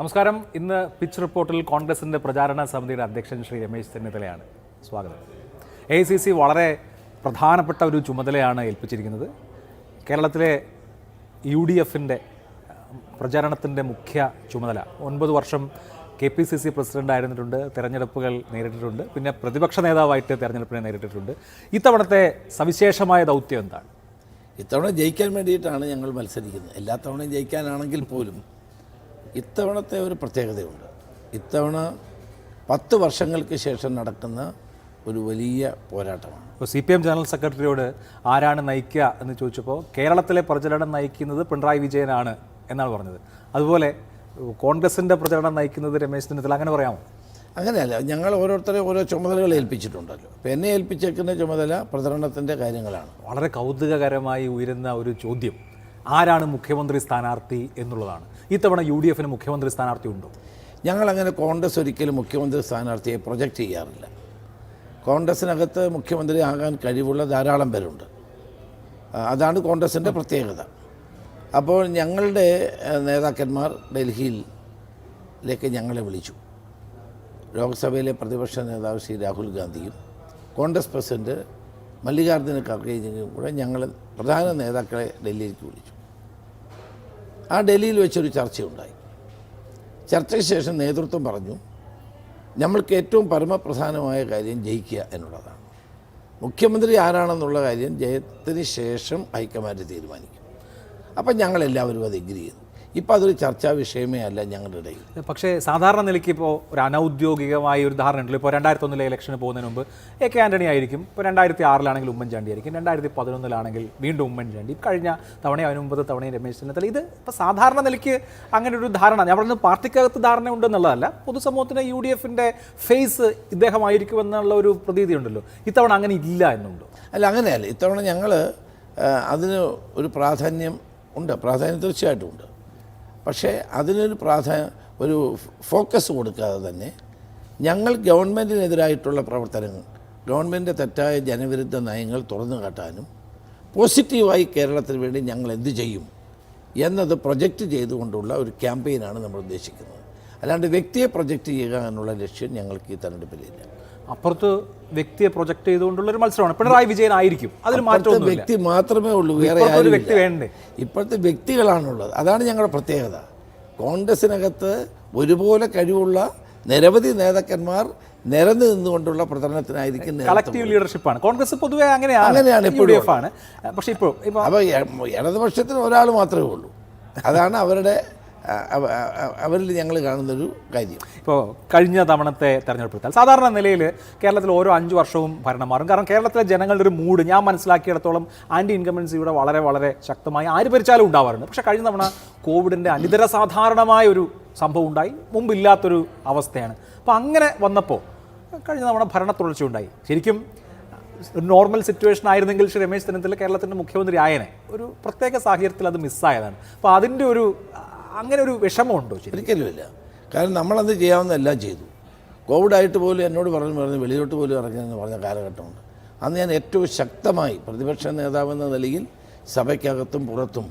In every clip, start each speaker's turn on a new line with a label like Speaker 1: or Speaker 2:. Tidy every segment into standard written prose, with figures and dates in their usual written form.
Speaker 1: നമസ്കാരം. ഇന്ന് പിച്ച് റിപ്പോർട്ടിൽ കോൺഗ്രസിൻ്റെ പ്രചാരണ സമിതിയുടെ അധ്യക്ഷൻ ശ്രീ രമേശ് ചെന്നിത്തലയാണ്. സ്വാഗതം. AICC വളരെ പ്രധാനപ്പെട്ട ഒരു ചുമതലയാണ് ഏൽപ്പിച്ചിരിക്കുന്നത്. കേരളത്തിലെ UDFൻ്റെ പ്രചാരണത്തിൻ്റെ മുഖ്യ ചുമതല. 9 വർഷം KPCC പ്രസിഡൻ്റായിരുന്നിട്ടുണ്ട്, തെരഞ്ഞെടുപ്പുകൾ നേരിട്ടിട്ടുണ്ട്, പിന്നെ പ്രതിപക്ഷ നേതാവായിട്ട് തെരഞ്ഞെടുപ്പിനെ നേരിട്ടിട്ടുണ്ട്. ഇത്തവണത്തെ സവിശേഷമായ ദൗത്യം എന്താണ്?
Speaker 2: ഇത്തവണ ജയിക്കാൻ വേണ്ടിയിട്ടാണ് ഞങ്ങൾ മത്സരിക്കുന്നത്. എല്ലാ തവണയും ജയിക്കാനാണെങ്കിൽ പോലും ഇത്തവണത്തെ ഒരു പ്രത്യേകതയുണ്ട്. ഇത്തവണ 10 വർഷങ്ങൾക്ക് ശേഷം നടക്കുന്ന ഒരു വലിയ പോരാട്ടമാണ്.
Speaker 1: ഇപ്പോൾ CPM ജനറൽ സെക്രട്ടറിയോട് ആരാണ് നയിക്കുക എന്ന് ചോദിച്ചപ്പോൾ കേരളത്തിലെ പ്രചരണം നയിക്കുന്നത് പിണറായി വിജയനാണ് എന്നാണ് പറഞ്ഞത്. അതുപോലെ കോൺഗ്രസിൻ്റെ പ്രചരണം നയിക്കുന്നത് രമേശ് ചെന്നിത്തല, അങ്ങനെ പറയാമോ?
Speaker 2: അങ്ങനെയല്ല, ഞങ്ങൾ ഓരോരുത്തരെ ഓരോ ചുമതലകൾ ഏൽപ്പിച്ചിട്ടുണ്ടല്ലോ. അപ്പോൾ എന്നെ ഏൽപ്പിച്ചേക്കുന്ന ചുമതല പ്രചരണത്തിൻ്റെ കാര്യങ്ങളാണ്.
Speaker 1: വളരെ കൗതുകകരമായി ഉയരുന്ന ഒരു ചോദ്യം, ആരാണ് മുഖ്യമന്ത്രി സ്ഥാനാർത്ഥി എന്നുള്ളതാണ്. ഇത്തവണ UDFന് മുഖ്യമന്ത്രി സ്ഥാനാർത്ഥി ഉണ്ടോ?
Speaker 2: ഞങ്ങളങ്ങനെ കോൺഗ്രസ് ഒരിക്കലും മുഖ്യമന്ത്രി സ്ഥാനാർത്ഥിയെ പ്രൊജക്റ്റ് ചെയ്യാറില്ല. കോൺഗ്രസിനകത്ത് മുഖ്യമന്ത്രി ആകാൻ കഴിവുള്ള ധാരാളം പേരുണ്ട്. അതാണ് കോൺഗ്രസിൻ്റെ പ്രത്യേകത. അപ്പോൾ ഞങ്ങളുടെ നേതാക്കന്മാർ ഡൽഹിയിലേക്ക് ഞങ്ങളെ വിളിച്ചു. ലോക്സഭയിലെ പ്രതിപക്ഷ നേതാവ് ശ്രീ രാഹുൽ ഗാന്ധിയും കോൺഗ്രസ് പ്രസിഡന്റ് മല്ലികാർജ്ജുന ഖാർഗെയും കൂടെ ഞങ്ങൾ പ്രധാന നേതാക്കളെ ഡൽഹിയിലേക്ക് വിളിച്ചു. ആ ഡൽഹിയിൽ വെച്ചൊരു ചർച്ചയുണ്ടായി. ചർച്ചയ്ക്ക് ശേഷം നേതൃത്വം പറഞ്ഞു, നമ്മൾക്ക് ഏറ്റവും പരമപ്രധാനമായ കാര്യം ജയിക്കുക എന്നുള്ളതാണ്. മുഖ്യമന്ത്രി ആരാണെന്നുള്ള കാര്യം ജയത്തിന് ശേഷം ഹൈക്കമാൻഡ് തീരുമാനിക്കും. അപ്പം ഞങ്ങളെല്ലാവരും അത് എഗ്രി ചെയ്തു. ഇപ്പം അതൊരു ചർച്ചാ വിഷയമേ അല്ല ഞങ്ങളുടെ ഇടയിൽ.
Speaker 1: പക്ഷേ സാധാരണ നിലയ്ക്ക് ഇപ്പോൾ ഒരു അനൗദ്യോഗികമായ ഒരു ധാരണ ഉണ്ടല്ലോ. ഇപ്പോൾ 2001 ഇലക്ഷന് പോകുന്നതിന് മുമ്പ് AK ആൻ്റണി ആയിരിക്കും, ഇപ്പോൾ 2006 ഉമ്മൻചാണ്ടി ആയിരിക്കും, 2011 വീണ്ടും ഉമ്മൻചാണ്ടി, കഴിഞ്ഞ തവണയും അതിന് മുമ്പത്തെ തവണയും രമേശ് ചെന്നിത്തല. ഇത് ഇപ്പോൾ സാധാരണ നിലയ്ക്ക് അങ്ങനെ ഒരു ധാരണ, ഞാൻ പറയുന്നത് പാർട്ടിക്കകത്ത് ധാരണ ഉണ്ടെന്നുള്ളതല്ല, പൊതുസമൂഹത്തിന് UDFൻ്റെ ഫേസ് ഇദ്ദേഹമായിരിക്കുമെന്നുള്ള ഒരു പ്രതീതി ഉണ്ടല്ലോ. ഇത്തവണ അങ്ങനെ ഇല്ല എന്നുണ്ടോ?
Speaker 2: അല്ല, അങ്ങനെയല്ല. ഇത്തവണ ഞങ്ങൾ അതിന് ഒരു പ്രാധാന്യം ഉണ്ട്, പ്രാധാന്യം തീർച്ചയായിട്ടും ഉണ്ട്. പക്ഷേ അതിനൊരു ഒരു ഫോക്കസ് കൊടുക്കാതെ തന്നെ ഞങ്ങൾ ഗവൺമെൻറ്റിനെതിരായിട്ടുള്ള പ്രവർത്തനങ്ങൾ, ഗവൺമെൻറ്റിൻ്റെ തെറ്റായ ജനവിരുദ്ധ നയങ്ങൾ തുറന്നു കാട്ടാനും പോസിറ്റീവായി കേരളത്തിന് വേണ്ടി ഞങ്ങൾ എന്ത് ചെയ്യും എന്നത് പ്രൊജക്റ്റ് ചെയ്തുകൊണ്ടുള്ള ഒരു ക്യാമ്പയിനാണ് നമ്മൾ ഉദ്ദേശിക്കുന്നത്. അല്ലാണ്ട് വ്യക്തിയെ പ്രൊജക്റ്റ് ചെയ്യുക എന്നുള്ള ലക്ഷ്യം ഞങ്ങൾക്ക് ഈ തെരഞ്ഞെടുപ്പിലില്ല.
Speaker 1: അപ്പുറത്ത് വ്യക്തിയെ പ്രൊജക്റ്റ് ചെയ്തുകൊണ്ടുള്ളൊരു മത്സരമാണ്. പിണറായി വിജയൻ ആയിരിക്കും, അതിൽ മാറ്റമൊന്നുമില്ല.
Speaker 2: വ്യക്തി മാത്രമേ ഉള്ളൂ, വേറെ
Speaker 1: ഒരു വ്യക്തി വേണ്ടേ?
Speaker 2: ഇപ്പോഴത്തെ വ്യക്തികളാണുള്ളത്. അതാണ് ഞങ്ങളുടെ പ്രത്യേകത. കോൺഗ്രസിനകത്ത് ഒരുപോലെ കഴിവുള്ള നിരവധി നേതാക്കന്മാർ നിരന്നു നിന്നുകൊണ്ടുള്ള പ്രചരണത്തിനായിരിക്കും.
Speaker 1: കളക്റ്റീവ് ലീഡർഷിപ്പാണ് കോൺഗ്രസ് പൊതുവെ, അങ്ങനെയാണ് UDF ആണ്. പക്ഷേ ഇപ്പോൾ
Speaker 2: അപ്പോൾ ഇടതുപക്ഷത്തിന് ഒരാൾ മാത്രമേ ഉള്ളൂ. അതാണ് അവരിൽ ഞങ്ങൾ കാണുന്നൊരു കാര്യം.
Speaker 1: ഇപ്പോൾ കഴിഞ്ഞ തവണത്തെ തെരഞ്ഞെടുപ്പ് സാധാരണ നിലയിൽ കേരളത്തിൽ ഓരോ 5 വർഷവും ഭരണം മാറും. കാരണം കേരളത്തിലെ ജനങ്ങളുടെ ഒരു മൂഡ് ഞാൻ മനസ്സിലാക്കിയിടത്തോളം ആൻറ്റി ഇൻകംബൻസിയുടെ വളരെ വളരെ ശക്തമായി ആര് ഭരിച്ചാലും ഉണ്ടാവാറുണ്ട്. പക്ഷേ കഴിഞ്ഞ തവണ കോവിഡിൻ്റെ അനിതര സാധാരണമായ ഒരു സംഭവം ഉണ്ടായി, മുമ്പില്ലാത്തൊരു അവസ്ഥയാണ്. അപ്പോൾ അങ്ങനെ വന്നപ്പോൾ കഴിഞ്ഞ തവണ ഭരണ തുടർച്ച ഉണ്ടായി. ശരിക്കും ഒരു നോർമൽ സിറ്റുവേഷൻ ആയിരുന്നെങ്കിൽ ശ്രീ രമേശ് ചെന്നിത്തല കേരളത്തിൻ്റെ മുഖ്യമന്ത്രി ആയനെ. ഒരു പ്രത്യേക സാഹചര്യത്തിൽ അത് മിസ്സായതാണ്. അപ്പോൾ അതിൻ്റെ അങ്ങനെ ഒരു വിഷമമുണ്ടോ?
Speaker 2: ഒരിക്കലുമില്ല. കാരണം നമ്മളത് ചെയ്യാവുന്നതെല്ലാം ചെയ്തു. കോവിഡായിട്ട് പോലും എന്നോട് പറഞ്ഞ് വെളിയോട്ട് പോലും ഇറങ്ങിയെന്ന് പറഞ്ഞ കാലഘട്ടമുണ്ട്. അന്ന് ഞാൻ ഏറ്റവും ശക്തമായി പ്രതിപക്ഷ നേതാവെന്ന നിലയിൽ സഭയ്ക്കകത്തും പുറത്തും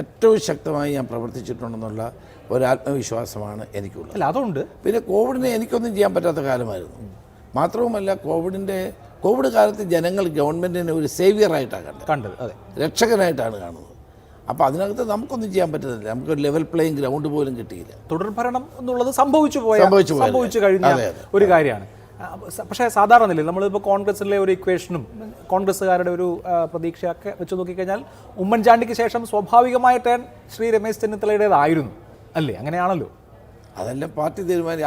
Speaker 2: ഏറ്റവും ശക്തമായി ഞാൻ പ്രവർത്തിച്ചിട്ടുണ്ടെന്നുള്ള ഒരാത്മവിശ്വാസമാണ് എനിക്കുള്ളത്.
Speaker 1: അല്ല, അതുകൊണ്ട് പിന്നെ
Speaker 2: കോവിഡിനെ എനിക്കൊന്നും ചെയ്യാൻ പറ്റാത്ത കാലമായിരുന്നു. മാത്രവുമല്ല, കോവിഡ് കാലത്ത് ജനങ്ങൾ ഗവൺമെൻറ്റിനെ ഒരു സേവിയറായിട്ടാണ് കണ്ടത്, രക്ഷകനായിട്ടാണ് കാണുന്നത്. അപ്പോൾ അതിനകത്ത് നമുക്കൊന്നും ചെയ്യാൻ പറ്റുന്നില്ല. നമുക്കൊരു ലെവൽ പ്ലേയിങ് ഗ്രൗണ്ട് പോലും കിട്ടിയില്ല.
Speaker 1: തുടർഭരണം എന്നുള്ളത് സംഭവിച്ചു കഴിഞ്ഞ ഒരു കാര്യമാണ്. പക്ഷേ സാധാരണ നിലയിൽ നമ്മളിപ്പോൾ കോൺഗ്രസിലെ ഒരു ഇക്വേഷനും കോൺഗ്രസ്സുകാരുടെ ഒരു പ്രതീക്ഷയൊക്കെ വെച്ച് നോക്കിക്കഴിഞ്ഞാൽ ഉമ്മൻചാണ്ടിക്ക് ശേഷം സ്വാഭാവികമായ ടേൺ ശ്രീ രമേശ് ചെന്നിത്തലയുടേതായിരുന്നു, അല്ലേ? അങ്ങനെയാണല്ലോ.
Speaker 2: അതെല്ലാം പാർട്ടി തീരുമാനം.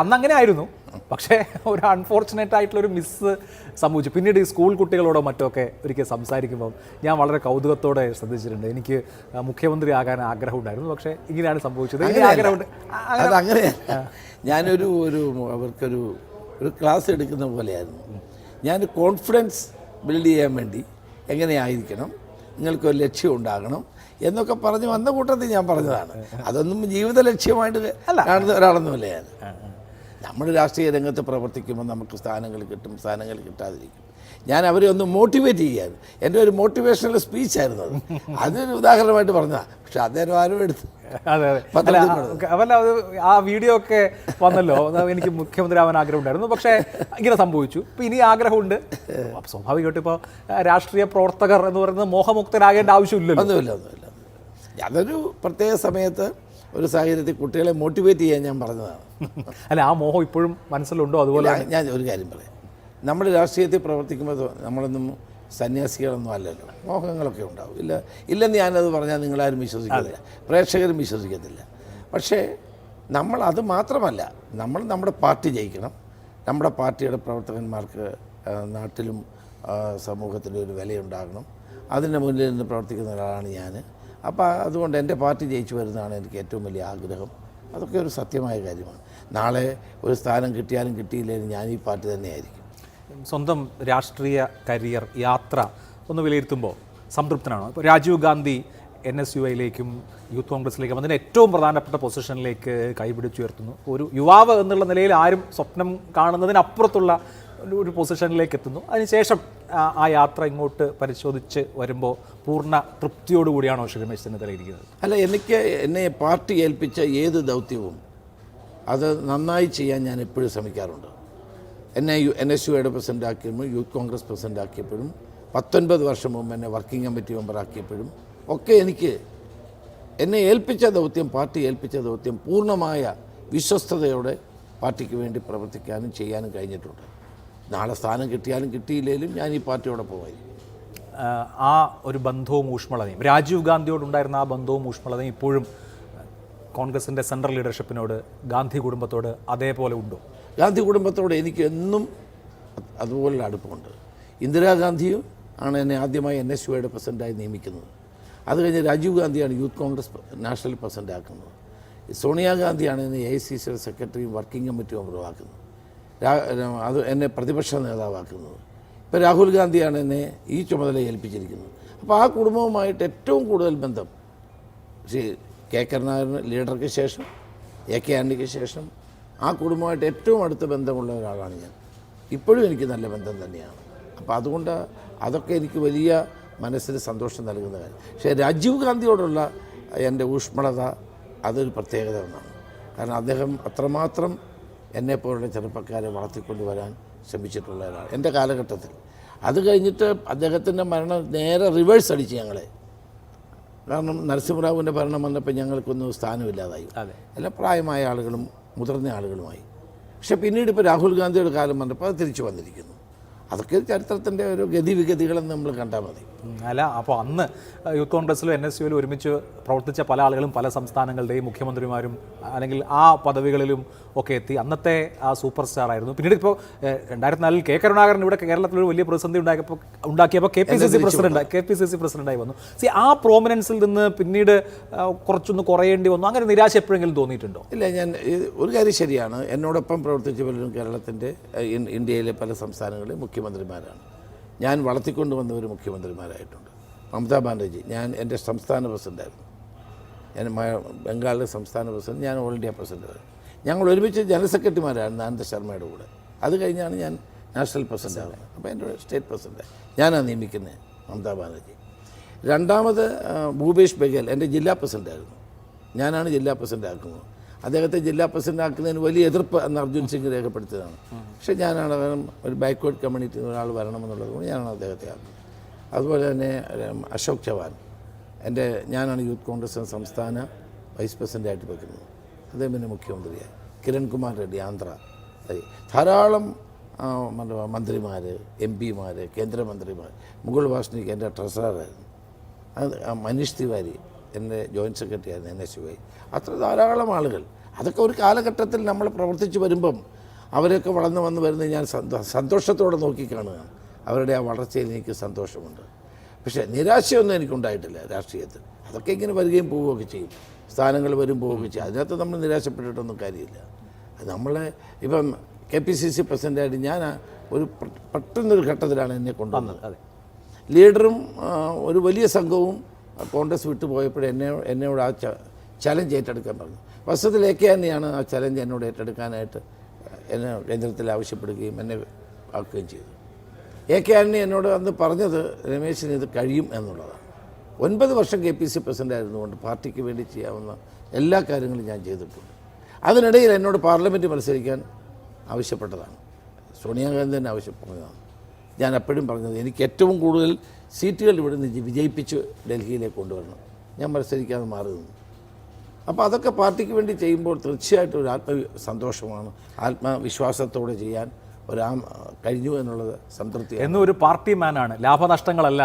Speaker 1: അന്ന് അങ്ങനെ ആയിരുന്നു. പക്ഷേ ഒരു അൺഫോർച്ചുനേറ്റ് ആയിട്ടുള്ളൊരു മിസ് സംഭവിച്ചു. പിന്നീട് ഈ സ്കൂൾ കുട്ടികളോടോ മറ്റൊക്കെ ഒരിക്കൽ സംസാരിക്കുമ്പം ഞാൻ വളരെ കൗതുകത്തോടെ ശ്രദ്ധിച്ചിട്ടുണ്ട്. എനിക്ക് മുഖ്യമന്ത്രി ആകാൻ ആഗ്രഹമുണ്ടായിരുന്നു, പക്ഷേ ഇങ്ങനെയാണ് സംഭവിച്ചത്.
Speaker 2: അതങ്ങനെയല്ല. ഞാനൊരു അവർക്കൊരു ക്ലാസ് എടുക്കുന്ന പോലെയായിരുന്നു. ഞാൻ കോൺഫിഡൻസ് ബിൽഡ് ചെയ്യാൻ വേണ്ടി എങ്ങനെയായിരിക്കണം, നിങ്ങൾക്കൊരു ലക്ഷ്യം ഉണ്ടാകണം എന്നൊക്കെ പറഞ്ഞ് വന്ന കൂട്ടത്തിൽ ഞാൻ പറഞ്ഞതാണ്. അതൊന്നും ജീവിത ലക്ഷ്യമായിട്ട് കാണുന്ന ഒരാളൊന്നുമല്ല ഞാൻ. നമ്മൾ രാഷ്ട്രീയ രംഗത്ത് പ്രവർത്തിക്കുമ്പോൾ നമുക്ക് സ്ഥാനങ്ങൾ കിട്ടും, സ്ഥാനങ്ങൾ കിട്ടാതിരിക്കും. ഞാൻ അവരെ ഒന്ന് മോട്ടിവേറ്റ് ചെയ്യാൻ എൻ്റെ ഒരു മോട്ടിവേഷണൽ സ്പീച്ചായിരുന്നു അത്. അതൊരു ഉദാഹരണമായിട്ട് പറഞ്ഞതാണ്. പക്ഷെ അദ്ദേഹം ആരും എടുത്തു.
Speaker 1: അതെ അതെ അല്ല അവല്ല അത് ആ വീഡിയോ ഒക്കെ വന്നല്ലോ എനിക്ക് മുഖ്യമന്ത്രി ആവാൻ ആഗ്രഹം ഉണ്ടായിരുന്നു, പക്ഷേ ഇങ്ങനെ സംഭവിച്ചു. ഇപ്പം ഇനി ആഗ്രഹമുണ്ട്. സ്വാഭാവികമായിട്ടും ഇപ്പോൾ രാഷ്ട്രീയ പ്രവർത്തകർ എന്ന് പറയുന്നത് മോഹമുക്തരാകേണ്ട ആവശ്യമില്ലല്ലോ.
Speaker 2: ഒന്നുമില്ല. അതൊരു പ്രത്യേക സമയത്ത് ഒരു സാഹചര്യത്തിൽ കുട്ടികളെ മോട്ടിവേറ്റ് ചെയ്യാൻ ഞാൻ പറഞ്ഞതാണ്.
Speaker 1: അല്ല ആ മോഹം ഇപ്പോഴും മനസ്സിലുണ്ടോ? അതുപോലെ
Speaker 2: ഞാൻ ഒരു കാര്യം പറയാം, നമ്മൾ രാഷ്ട്രീയത്തിൽ പ്രവർത്തിക്കുമ്പോൾ നമ്മളൊന്നും സന്യാസികളൊന്നും അല്ലല്ലോ, മോഹങ്ങളൊക്കെ ഉണ്ടാവും. ഇല്ലെന്ന് ഞാനത് പറഞ്ഞാൽ നിങ്ങളാരും വിശ്വസിക്കത്തില്ല, പ്രേക്ഷകരും വിശ്വസിക്കത്തില്ല. പക്ഷേ നമ്മൾ അത് മാത്രമല്ല, നമ്മൾ നമ്മുടെ പാർട്ടി ജയിക്കണം, നമ്മുടെ പാർട്ടിയുടെ പ്രവർത്തകന്മാർക്ക് നാട്ടിലും സമൂഹത്തിലും ഒരു വിലയുണ്ടാകണം, അതിൻ്റെ മുന്നിൽ നിന്ന് പ്രവർത്തിക്കുന്ന ഒരാളാണ് ഞാൻ. അപ്പോൾ അതുകൊണ്ട് എൻ്റെ പാർട്ടി ജയിച്ചു വരുന്നതാണ് എനിക്ക് ഏറ്റവും വലിയ ആഗ്രഹം. അതൊക്കെ ഒരു സത്യമായ കാര്യമാണ്. നാളെ ഒരു സ്ഥാനം കിട്ടിയാലും കിട്ടിയില്ലെങ്കിലും ഞാൻ ഈ പാർട്ടി തന്നെയായിരിക്കും.
Speaker 1: സ്വന്തം രാഷ്ട്രീയ കരിയർ യാത്ര ഒന്ന് വിലയിരുത്തുമ്പോൾ സംതൃപ്തനാണോ? ഇപ്പോൾ രാജീവ് ഗാന്ധി NSUയിലേക്കും യൂത്ത് കോൺഗ്രസിലേക്കും അതിൻ്റെ ഏറ്റവും പ്രധാനപ്പെട്ട പൊസിഷനിലേക്ക് കൈപിടിച്ചുയർത്തുന്നു. ഒരു യുവാവ് എന്നുള്ള നിലയിൽ ആരും സ്വപ്നം കാണുന്നതിനപ്പുറത്തുള്ള ഒരു പൊസിഷനിലേക്ക് എത്തുന്നു. അതിനുശേഷം ആ യാത്ര ഇങ്ങോട്ട് പരിശോധിച്ച് വരുമ്പോൾ പൂർണ്ണ തൃപ്തിയോടുകൂടിയാണോ ശ്രീ രമേശ് ചെന്നിത്തല ഇരിക്കുന്നത്?
Speaker 2: അല്ല, എന്നെ പാർട്ടി ഏൽപ്പിച്ച ഏത് ദൗത്യവും അത് നന്നായി ചെയ്യാൻ ഞാൻ എപ്പോഴും ശ്രമിക്കാറുണ്ട്. എന്നെ NSUയുടെ പ്രസിഡൻ്റാക്കിയപ്പോഴും യൂത്ത് കോൺഗ്രസ് പ്രസിഡൻ്റാക്കിയപ്പോഴും 19 വർഷം മുമ്പ് എന്നെ വർക്കിംഗ് കമ്മിറ്റി മെമ്പറാക്കിയപ്പോഴും ഒക്കെ എന്നെ ഏൽപ്പിച്ച ദൗത്യം, പാർട്ടി ഏൽപ്പിച്ച ദൗത്യം പൂർണ്ണമായ വിശ്വസ്തയോടെ പാർട്ടിക്ക് വേണ്ടി പ്രവർത്തിക്കാനും ചെയ്യാനും കഴിഞ്ഞിട്ടുണ്ട്. നാളെ സ്ഥാനം കിട്ടിയാലും കിട്ടിയില്ലെങ്കിലും ഞാൻ ഈ പാർട്ടിയോടെ പോവായിരിക്കും.
Speaker 1: ആ ഒരു ബന്ധവും ഊഷ്മളതയും രാജീവ് ഗാന്ധിയോടുണ്ടായിരുന്ന ആ ബന്ധവും ഊഷ്മളതയും ഇപ്പോഴും കോൺഗ്രസിൻ്റെ സെൻട്രൽ ലീഡർഷിപ്പിനോട്, ഗാന്ധി കുടുംബത്തോട് അതേപോലെ ഉണ്ടോ?
Speaker 2: ഗാന്ധി കുടുംബത്തോട് എനിക്ക് എന്നും അതുപോലുള്ള അടുപ്പമുണ്ട്. ഇന്ദിരാഗാന്ധിയും ആണ് എന്നെ ആദ്യമായി NSUയുടെ പ്രസിഡൻ്റായി നിയമിക്കുന്നത്. അത് കഴിഞ്ഞ് രാജീവ് ഗാന്ധിയാണ് യൂത്ത് കോൺഗ്രസ് നാഷണൽ പ്രസിഡൻ്റ് ആക്കുന്നത്. സോണിയാഗാന്ധിയാണ് എന്നെ AICCയുടെ സെക്രട്ടറിയും വർക്കിംഗ് കമ്മിറ്റി മെമ്പറുമാക്കുന്നത്. അത് എന്നെ പ്രതിപക്ഷ നേതാവാക്കുന്നത്. ഇപ്പോൾ രാഹുൽ ഗാന്ധിയാണ് എന്നെ ഈ ചുമതല ഏൽപ്പിച്ചിരിക്കുന്നത്. അപ്പോൾ ആ കുടുംബവുമായിട്ട് ഏറ്റവും കൂടുതൽ ബന്ധം ശ്രീ കെ കരുണാകരൻ ലീഡർക്ക് ശേഷം, AK ആൻ്റണിക്ക് ശേഷം ആ കുടുംബമായിട്ട് ഏറ്റവും അടുത്ത ബന്ധമുള്ള ഒരാളാണ് ഞാൻ. ഇപ്പോഴും എനിക്ക് നല്ല ബന്ധം തന്നെയാണ്. അപ്പോൾ അതുകൊണ്ട് അതൊക്കെ എനിക്ക് വലിയ മനസ്സിന് സന്തോഷം നൽകുന്ന കാര്യം. പക്ഷേ രാജീവ് ഗാന്ധിയോടുള്ള എൻ്റെ ഊഷ്മളത അതൊരു പ്രത്യേകത ഒന്നാണ്. കാരണം അദ്ദേഹം അത്രമാത്രം എന്നെപ്പോലുള്ള ചെറുപ്പക്കാരെ വളർത്തിക്കൊണ്ടുവരാൻ ശ്രമിച്ചിട്ടുള്ള ഒരാൾ എൻ്റെ കാലഘട്ടത്തിൽ. അത് കഴിഞ്ഞിട്ട് അദ്ദേഹത്തിൻ്റെ മരണം നേരെ റിവേഴ്സ് അടിച്ച് ഞങ്ങളെ. കാരണം നരസിംഹറാവുവിൻ്റെ ഭരണം വന്നപ്പോൾ ഞങ്ങൾക്കൊന്നും സ്ഥാനമില്ലാതായി. എല്ലാം പ്രായമായ ആളുകളും മുതിർന്ന ആളുകളുമായി. പക്ഷെ പിന്നീട് ഇപ്പോൾ രാഹുൽ ഗാന്ധിയുടെ കാലം വന്നപ്പോൾ അത് തിരിച്ചു വന്നിരിക്കുന്നു. അതൊക്കെ ചരിത്രത്തിൻ്റെ ഒരു ഗതിവിഗതികളെന്ന് നമ്മൾ കണ്ടാൽ മതി.
Speaker 1: അല്ല, അപ്പോൾ അന്ന് യൂത്ത് കോൺഗ്രസ്സിലും NSUവിലും ഒരുമിച്ച് പ്രവർത്തിച്ച പല ആളുകളും പല സംസ്ഥാനങ്ങളുടെയും മുഖ്യമന്ത്രിമാരും അല്ലെങ്കിൽ ആ പദവികളിലും ഒക്കെ എത്തി. അന്നത്തെ ആ സൂപ്പർ സ്റ്റാർ ആയിരുന്നു. പിന്നീട് ഇപ്പോൾ 2004 കെ കരുണാകരൻ ഇവിടെ കേരളത്തിൽ ഒരു വലിയ പ്രതിസന്ധി ഉണ്ടാക്കിയപ്പോൾ KPCC പ്രസിഡന്റായി വന്നു. ആ പ്രോമിനൻസിൽ നിന്ന് പിന്നീട് കുറച്ചൊന്ന് കുറയേണ്ടി വന്നു. അങ്ങനെ നിരാശ എപ്പോഴെങ്കിലും തോന്നിയിട്ടുണ്ടോ?
Speaker 2: ഇല്ല, ഞാൻ ഒരു കാര്യം ശരിയാണ്, എന്നോടൊപ്പം പ്രവർത്തിച്ച പലരും കേരളത്തിൻ്റെ ഇന്ത്യയിലെ പല സംസ്ഥാനങ്ങളിലെ മുഖ്യമന്ത്രിമാരാണ്. ഞാൻ വളർത്തിക്കൊണ്ടുവന്നവർ മുഖ്യമന്ത്രിമാരായിട്ടുണ്ട്. മമതാ ബാനർജി, ഞാൻ എൻ്റെ സംസ്ഥാന പ്രസിഡൻ്റായിരുന്നു. ഞാൻ ബംഗാളിലെ സംസ്ഥാന പ്രസിഡന്റ്, ഞാൻ ഓൾ ഇന്ത്യ പ്രസിഡൻ്റായിരുന്നു. ഞങ്ങൾ ഒരുമിച്ച് ജനറൽ സെക്രട്ടറിമാരായിരുന്നു ആനന്ദ ശർമ്മയുടെ കൂടെ. അത് കഴിഞ്ഞാണ് ഞാൻ നാഷണൽ പ്രസിഡൻ്റ് ആകുന്നത്. അപ്പോൾ എൻ്റെ സ്റ്റേറ്റ് പ്രസിഡന്റ് ഞാനാണ് നിയമിക്കുന്നത് മമതാ ബാനർജി. രണ്ടാമത് ഭൂപേഷ് ബഘേൽ എൻ്റെ ജില്ലാ പ്രസിഡൻ്റായിരുന്നു. ഞാനാണ് ജില്ലാ പ്രസിഡൻ്റ് ആക്കുന്നത്. അദ്ദേഹത്തെ ജില്ലാ പ്രസിഡൻ്റ് ആക്കുന്നതിന് വലിയ എതിർപ്പ് അന്ന് അർജുൻ സിംഗ് രേഖപ്പെടുത്തിയതാണ്. പക്ഷേ ഞാനാണ് ഒരു ബാക്ക്വേർഡ് കമ്മ്യൂണിറ്റിയിൽ നിന്ന് ഒരാൾ വരണമെന്നുള്ളത് കൊണ്ട് ഞാനാണ് അദ്ദേഹത്തെ ആക്കുന്നത്. അതുപോലെ തന്നെ അശോക് ചവാൻ ഞാനാണ് യൂത്ത് കോൺഗ്രസ് സംസ്ഥാന വൈസ് പ്രസിഡൻ്റായിട്ട് വെക്കുന്നത്. അദ്ദേഹം പിന്നെ മുഖ്യമന്ത്രിയായി. കിരൺകുമാർ റെഡ്ഡി ആന്ധ്ര. ധാരാളം മന്ത്രിമാർ, MP മാർ, കേന്ദ്രമന്ത്രിമാർ. മുകുൾ വാസ്നിക് എൻ്റെ ട്രഷററായിരുന്നു. മനീഷ് തിവാരി എൻ്റെ ജോയിൻറ്റ് സെക്രട്ടറി ആയിരുന്നു NSU. അത്ര ധാരാളം ആളുകൾ. അതൊക്കെ ഒരു കാലഘട്ടത്തിൽ നമ്മൾ പ്രവർത്തിച്ച് വരുമ്പം അവരൊക്കെ വളർന്നു വരുന്നത് ഞാൻ സന്തോഷത്തോടെ നോക്കിക്കാണുകയാണ്. അവരുടെ ആ വളർച്ചയിൽ എനിക്ക് സന്തോഷമുണ്ട്. പക്ഷേ നിരാശയൊന്നും എനിക്കുണ്ടായിട്ടില്ല രാഷ്ട്രീയത്തിൽ. അതൊക്കെ ഇങ്ങനെ വരികയും പോവുകയൊക്കെ ചെയ്യും, സ്ഥാനങ്ങൾ വരും പോവുകയൊക്കെ ചെയ്യും. അതിനകത്ത് നമ്മൾ നിരാശപ്പെട്ടിട്ടൊന്നും കാര്യമില്ല. നമ്മളെ ഇപ്പം KPCC പ്രസിഡൻ്റായിട്ട് ഞാൻ ഒരു പെട്ടെന്നൊരു ഘട്ടത്തിലാണ് എന്നെ കൊണ്ടുവന്നത്. ലീഡറും ഒരു വലിയ സംഘവും കോൺഗ്രസ് വിട്ടുപോയപ്പോൾ എന്നോട് ആ ചലഞ്ച് ഏറ്റെടുക്കാൻ പറഞ്ഞു. വസ്തുത്തിൽ AK തന്നെയാണ് ആ ചലഞ്ച് എന്നോട് ഏറ്റെടുക്കാനായിട്ട് എന്നെ കേന്ദ്രത്തിൽ ആവശ്യപ്പെടുകയും എന്നെ ആക്കുകയും ചെയ്തു. AK എന്നോട് അന്ന് പറഞ്ഞത് രമേശിന് ഇത് കഴിയും എന്നുള്ളതാണ്. 9 വർഷം KPC പ്രസിഡന്റ് ആയിരുന്നുകൊണ്ട് പാർട്ടിക്ക് വേണ്ടി ചെയ്യാവുന്ന എല്ലാ കാര്യങ്ങളും ഞാൻ ചെയ്തിട്ടുണ്ട്. അതിനിടയിൽ എന്നോട് പാർലമെൻറ്റ് മത്സരിക്കാൻ ആവശ്യപ്പെട്ടതാണ്. സോണിയാഗാന്ധി തന്നെ ആവശ്യപ്പെട്ടതാണ്. ഞാൻ എപ്പോഴും പറഞ്ഞത് എനിക്ക് ഏറ്റവും കൂടുതൽ സീറ്റുകൾ ഇവിടെ നിന്ന് വിജയിപ്പിച്ച് ഡൽഹിയിലേക്ക് കൊണ്ടുവരണം, ഞാൻ മത്സരിക്കാതെ മാറി നിന്നു. അപ്പോൾ അതൊക്കെ പാർട്ടിക്ക് വേണ്ടി ചെയ്യുമ്പോൾ തീർച്ചയായിട്ടും ഒരു സന്തോഷമാണ്. ആത്മവിശ്വാസത്തോടെ ചെയ്യാൻ കഴിഞ്ഞു എന്നുള്ളത് സംതൃപ്തി.
Speaker 1: എന്നും ഒരു പാർട്ടി മാനാണ്, ലാഭനഷ്ടങ്ങളല്ല.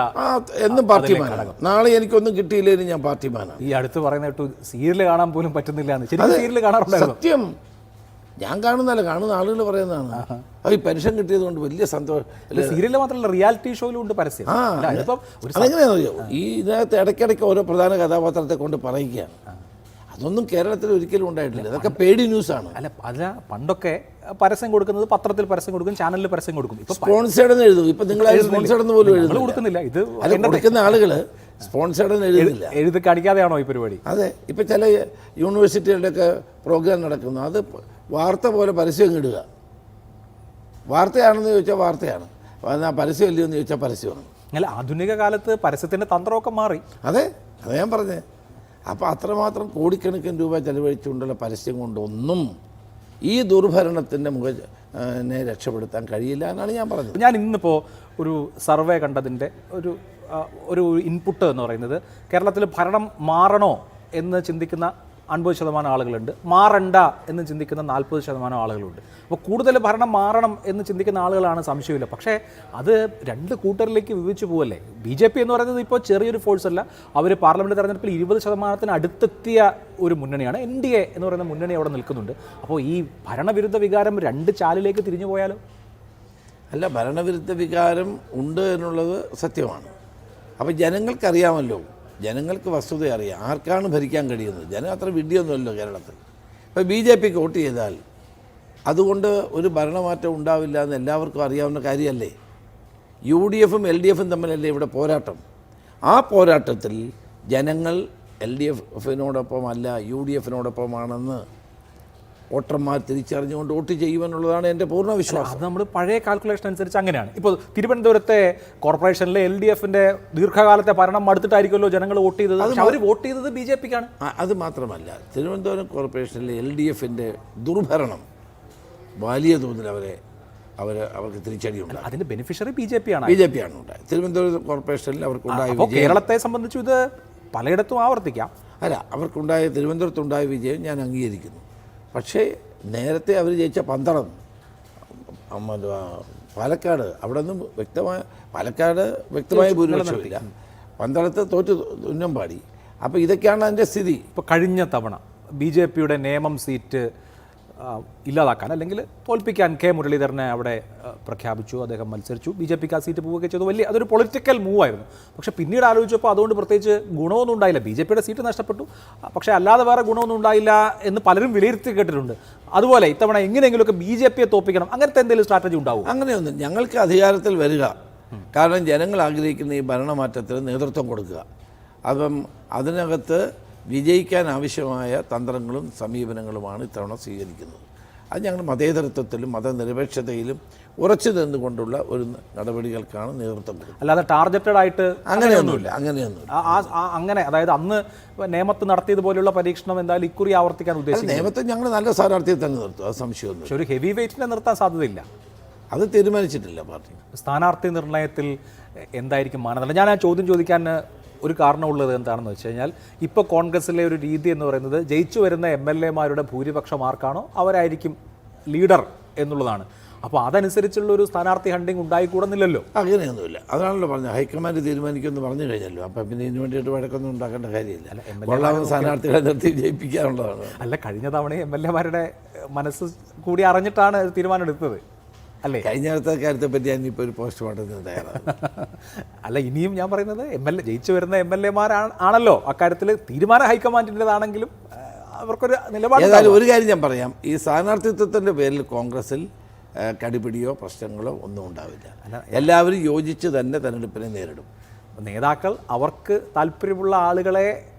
Speaker 2: എന്നും പാർട്ടി മാനാണ്. നാളെ എനിക്കൊന്നും കിട്ടിയില്ലെങ്കിലും ഞാൻ പാർട്ടി മാനാണ്.
Speaker 1: ഈ അടുത്ത് പറയുന്ന കേട്ടു സീരിയൽ കാണാൻ പോലും പറ്റുന്നില്ല എന്ന്. സീരിയൽ കാണാറുണ്ടായിരുന്നു?
Speaker 2: സത്യം, ഞാൻ കാണുന്നതല്ല, കാണുന്ന ആളുകൾ പറയുന്നതാണ്. ഈ പെൻഷൻ കിട്ടിയത് കൊണ്ട് വലിയ സന്തോഷം.
Speaker 1: സീരിയൽ മാത്രമല്ല, റിയാലിറ്റി ഷോയിലും ഉണ്ട് പരസ്യം.
Speaker 2: അതെങ്ങനെയാണെന്ന് അറിയോ, ഈ ഇതിനകത്ത് ഇടയ്ക്കിടയ്ക്ക് ഓരോ പ്രധാന കഥാപാത്രത്തെ കൊണ്ട് പറയിക്കുകയാണ്. അതൊന്നും കേരളത്തിൽ ഒരിക്കലും ഉണ്ടായിട്ടില്ല. അതൊക്കെ പേടി ന്യൂസാണ്.
Speaker 1: അല്ല പണ്ടൊക്കെ പരസ്യം കൊടുക്കുന്നത് പത്രത്തിൽ പരസ്യം കൊടുക്കും, ചാനലിൽ പരസ്യം കൊടുക്കും.
Speaker 2: സ്പോൺസേഡ് എന്ന് എഴുതും. ഇപ്പൊ നിങ്ങൾ സ്പോൺസേഡ് എന്ന് പോലും
Speaker 1: കൊടുക്കുന്നില്ല. ഇത്
Speaker 2: കൊടുക്കുന്ന ആളുകൾ സ്പോൺസേഡ് എന്ന് എഴുതുന്നില്ല.
Speaker 1: എഴുതി കാണിക്കാതെയാണോ ഈ പരിപാടി?
Speaker 2: അതെ, ഇപ്പം ചില യൂണിവേഴ്സിറ്റികളുടെയൊക്കെ പ്രോഗ്രാം നടക്കുന്നു, അത് വാർത്ത പോലെ പരസ്യം ഇടുക. വാർത്തയാണെന്ന് ചോദിച്ചാൽ വാർത്തയാണ്, എന്നാൽ പരസ്യം ഇല്ലയോ എന്ന് ചോദിച്ചാൽ പരസ്യമാണ്.
Speaker 1: അല്ല, ആധുനിക കാലത്ത് പരസ്യത്തിൻ്റെ തന്ത്രമൊക്കെ മാറി.
Speaker 2: അതെ, അത് ഞാൻ പറഞ്ഞത്. അപ്പോൾ അത്രമാത്രം കോടിക്കണക്കിന് രൂപ ചെലവഴിച്ചുകൊണ്ടുള്ള പരസ്യം കൊണ്ടൊന്നും ഈ ദുർഭരണത്തിൻ്റെ മുഖനെ രക്ഷപ്പെടുത്താൻ കഴിയില്ല എന്നാണ് ഞാൻ പറഞ്ഞത്.
Speaker 1: ഞാൻ ഇന്നിപ്പോൾ ഒരു സർവേ കണ്ടതിൻ്റെ ഒരു ഇൻപുട്ട് എന്ന് പറയുന്നത്, കേരളത്തിൽ ഭരണം മാറണോ എന്ന് ചിന്തിക്കുന്ന 50% ആളുകളുണ്ട്, മാറണ്ട എന്ന് ചിന്തിക്കുന്ന 40% ആളുകളുണ്ട്. അപ്പോൾ കൂടുതൽ ഭരണം മാറണം എന്ന് ചിന്തിക്കുന്ന ആളുകളാണ്, സംശയമില്ല. പക്ഷേ അത് രണ്ട് കൂട്ടറിലേക്ക് വിഭജിച്ചു പോവല്ലേ. BJP എന്ന് പറയുന്നത് ഇപ്പോൾ ചെറിയൊരു ഫോഴ്സ് അല്ല, അവർ പാർലമെൻറ്റ് തെരഞ്ഞെടുപ്പിൽ 20% അടുത്തെത്തിയ ഒരു മുന്നണിയാണ്. NDA എന്ന് പറയുന്ന മുന്നണി അവിടെ നിൽക്കുന്നുണ്ട്. അപ്പോൾ ഈ ഭരണവിരുദ്ധ വികാരം രണ്ട് ചാലിലേക്ക് തിരിഞ്ഞു പോയാലോ?
Speaker 2: അല്ല, ഭരണവിരുദ്ധ വികാരം ഉണ്ട് എന്നുള്ളത് സത്യമാണ്. അപ്പോൾ ജനങ്ങൾക്കറിയാമല്ലോ, ജനങ്ങൾക്ക് വസ്തുത അറിയാം, ആർക്കാണ് ഭരിക്കാൻ കഴിയുന്നത്. ജനം അത്ര വിഡ്ഢിയൊന്നുമല്ലോ കേരളത്തിൽ. ഇപ്പോൾ BJPക്ക് വോട്ട് ചെയ്താൽ അതുകൊണ്ട് ഒരു ഭരണമാറ്റം ഉണ്ടാവില്ല എന്ന് എല്ലാവർക്കും അറിയാവുന്ന കാര്യമല്ലേ. UDFും LDFും തമ്മിലല്ലേ ഇവിടെ പോരാട്ടം. ആ പോരാട്ടത്തിൽ ജനങ്ങൾ LDFിനോടൊപ്പമല്ല UDFിനോടൊപ്പമാണെന്ന് വോട്ടർമാർ തിരിച്ചറിഞ്ഞുകൊണ്ട് വോട്ട് ചെയ്യുമെന്നുള്ളതാണ് എൻ്റെ പൂർണ്ണ വിശ്വാസം.
Speaker 1: അത് നമ്മൾ പഴയ കാൽക്കുലേഷൻ അനുസരിച്ച് അങ്ങനെയാണ്. ഇപ്പോൾ തിരുവനന്തപുരത്തെ കോർപ്പറേഷനിലെ LDFിൻ്റെ ദീർഘകാലത്തെ ഭരണം അടുത്തിട്ടായിരിക്കുമല്ലോ ജനങ്ങൾ വോട്ട് ചെയ്തത്. അവർ വോട്ട് ചെയ്തത് BJPക്കാണ്.
Speaker 2: അത് മാത്രമല്ല, തിരുവനന്തപുരം കോർപ്പറേഷനിലെ LDFിൻ്റെ ദുർഭരണം വലിയ തോതിൽ അവർക്ക് തിരിച്ചടിയുണ്ട്.
Speaker 1: അതിൻ്റെ ബെനിഫിഷ്യറി BJP ആണ്
Speaker 2: ഉണ്ടായത്. തിരുവനന്തപുരം കോർപ്പറേഷനിൽ അവർക്കുണ്ടായ
Speaker 1: കേരളത്തെ സംബന്ധിച്ച് ഇത് പലയിടത്തും ആവർത്തിക്കാം.
Speaker 2: അല്ല, അവർക്കുണ്ടായ തിരുവനന്തപുരത്തുണ്ടായ വിജയം ഞാൻ അംഗീകരിക്കുന്നു. പക്ഷേ നേരത്തെ അവർ ജയിച്ച പന്തളം, പാലക്കാട്, അവിടെ നിന്നും പാലക്കാട് വ്യക്തമായ ഭൂരിപക്ഷമില്ല, പന്തളത്ത് തോറ്റ് തുന്നമ്പാടി. അപ്പോൾ ഇതൊക്കെയാണ് അതിൻ്റെ സ്ഥിതി.
Speaker 1: ഇപ്പോൾ കഴിഞ്ഞ തവണ BJPയുടെ നേമം സീറ്റ് ഇല്ലാതാക്കാൻ അല്ലെങ്കിൽ തോൽപ്പിക്കാൻ K മുരളീധരനെ അവിടെ പ്രഖ്യാപിച്ചു. അദ്ദേഹം മത്സരിച്ചു, BJPക്ക് ആ സീറ്റ് പോവുകയൊക്കെ ചെയ്തു. അതൊരു പൊളിറ്റിക്കൽ മൂവായിരുന്നു. പക്ഷേ പിന്നീട് ആലോചിച്ചപ്പോൾ അതുകൊണ്ട് പ്രത്യേകിച്ച് ഗുണമൊന്നും ഉണ്ടായില്ല. BJPയുടെ സീറ്റ് നഷ്ടപ്പെട്ടു, പക്ഷേ അല്ലാതെ വേറെ ഗുണമൊന്നും ഉണ്ടായില്ല എന്ന് പലരും വിലയിരുത്തി കേട്ടിട്ടുണ്ട്. അതുപോലെ ഇത്തവണ എങ്ങനെയെങ്കിലുമൊക്കെ BJPയെ തോൽപ്പിക്കണം, അങ്ങനത്തെ എന്തെങ്കിലും സ്ട്രാറ്റജി ഉണ്ടാവും?
Speaker 2: അങ്ങനെയൊന്നും. ഞങ്ങൾക്ക് അധികാരത്തിൽ വരിക, കാരണം ജനങ്ങൾ ആഗ്രഹിക്കുന്ന ഈ ഭരണമാറ്റത്തിന് നേതൃത്വം കൊടുക്കുക. അപ്പം അതിനകത്ത് വിജയിക്കാൻ ആവശ്യമായ തന്ത്രങ്ങളും സമീപനങ്ങളുമാണ് ഇത്തവണ സ്വീകരിക്കുന്നത്. അത് ഞങ്ങൾ മതേതരത്വത്തിലും മതനിരപേക്ഷതയിലും ഉറച്ചു നിന്നുകൊണ്ടുള്ള ഒരു നടപടികൾക്കാണ് നേതൃത്വം കൊടുക്കുന്നത്.
Speaker 1: അല്ലാതെ ടാർഗറ്റഡ് ആയിട്ട്
Speaker 2: അങ്ങനെയൊന്നുമില്ല.
Speaker 1: അങ്ങനെ അതായത് അന്ന് നേമത്ത് നടത്തിയതുപോലെയുള്ള പരീക്ഷണം എന്തായാലും ഇക്കുറി ആവർത്തിക്കാൻ ഉദ്ദേശിച്ചു.
Speaker 2: നേമത്ത് ഞങ്ങൾ നല്ല സ്ഥാനാർത്ഥിയെ തന്നെ നിർത്തും, അത് സംശയമൊന്നും.
Speaker 1: പക്ഷെ ഒരു ഹെവി വെയിറ്റിനെ നിർത്താൻ സാധ്യതയില്ല.
Speaker 2: അത് തീരുമാനിച്ചിട്ടില്ല പാർട്ടി.
Speaker 1: സ്ഥാനാർത്ഥി നിർണയത്തിൽ എന്തായിരിക്കും മാനദണ്ഡം? ഞാൻ ആ ചോദ്യം ചോദിക്കാൻ ഒരു കാരണമുള്ളത് എന്താണെന്ന് വെച്ച് കഴിഞ്ഞാൽ, ഇപ്പോൾ കോൺഗ്രസിലെ ഒരു രീതി എന്ന് പറയുന്നത് ജയിച്ചു വരുന്ന MLA-മാരുടെ ഭൂരിപക്ഷം ആർക്കാണോ അവരായിരിക്കും ലീഡർ എന്നുള്ളതാണ്. അപ്പോൾ അതനുസരിച്ചുള്ള ഒരു സ്ഥാനാർത്ഥി ഹണ്ടിങ് ഉണ്ടായിക്കൂടുന്നില്ലല്ലോ.
Speaker 2: അങ്ങനെയൊന്നുമില്ല. അതാണല്ലോ പറഞ്ഞത്, ഹൈക്കമാൻഡ് തീരുമാനിക്കുമെന്ന് പറഞ്ഞു കഴിഞ്ഞല്ലോ. അപ്പം പിന്നെ ഇതിനു വേണ്ടിയിട്ട് വഴക്കൊന്നും ഉണ്ടാക്കേണ്ട കാര്യമില്ല. കൊള്ളാവുന്ന സ്ഥാനാർത്ഥികളെ നിർത്തി ജയിപ്പിക്കാനുള്ളതാണ്.
Speaker 1: അല്ല, കഴിഞ്ഞ തവണ MLA-മാരുടെ മനസ്സ് കൂടി അറിഞ്ഞിട്ടാണ് തീരുമാനം എടുത്തത് അല്ലേ?
Speaker 2: കഴിഞ്ഞ കാര്യത്തെ പറ്റി ഞാനിപ്പോൾ ഒരു പോസ്റ്റ്മോർട്ടത്തിന് തയ്യാറാണ്.
Speaker 1: അല്ല, ഇനിയും ഞാൻ പറയുന്നത് ജയിച്ചു വരുന്ന MLA-മാരാണല്ലോ അക്കാര്യത്തിൽ തീരുമാനം ഹൈക്കമാൻഡിൻ്റെതാണെങ്കിലും അവർക്കൊരു നിലപാട്.
Speaker 2: ഏതായാലും ഒരു കാര്യം ഞാൻ പറയാം, ഈ സ്ഥാനാർത്ഥിത്വത്തിൻ്റെ പേരിൽ കോൺഗ്രസിൽ കടിപിടിയോ പ്രശ്നങ്ങളോ ഒന്നും ഉണ്ടാവില്ല. എല്ലാവരും യോജിച്ച് തന്നെ തെരഞ്ഞെടുപ്പിനെ നേരിടും.
Speaker 1: നേതാക്കൾ അവർക്ക് താല്പര്യമുള്ള ആളുകളെ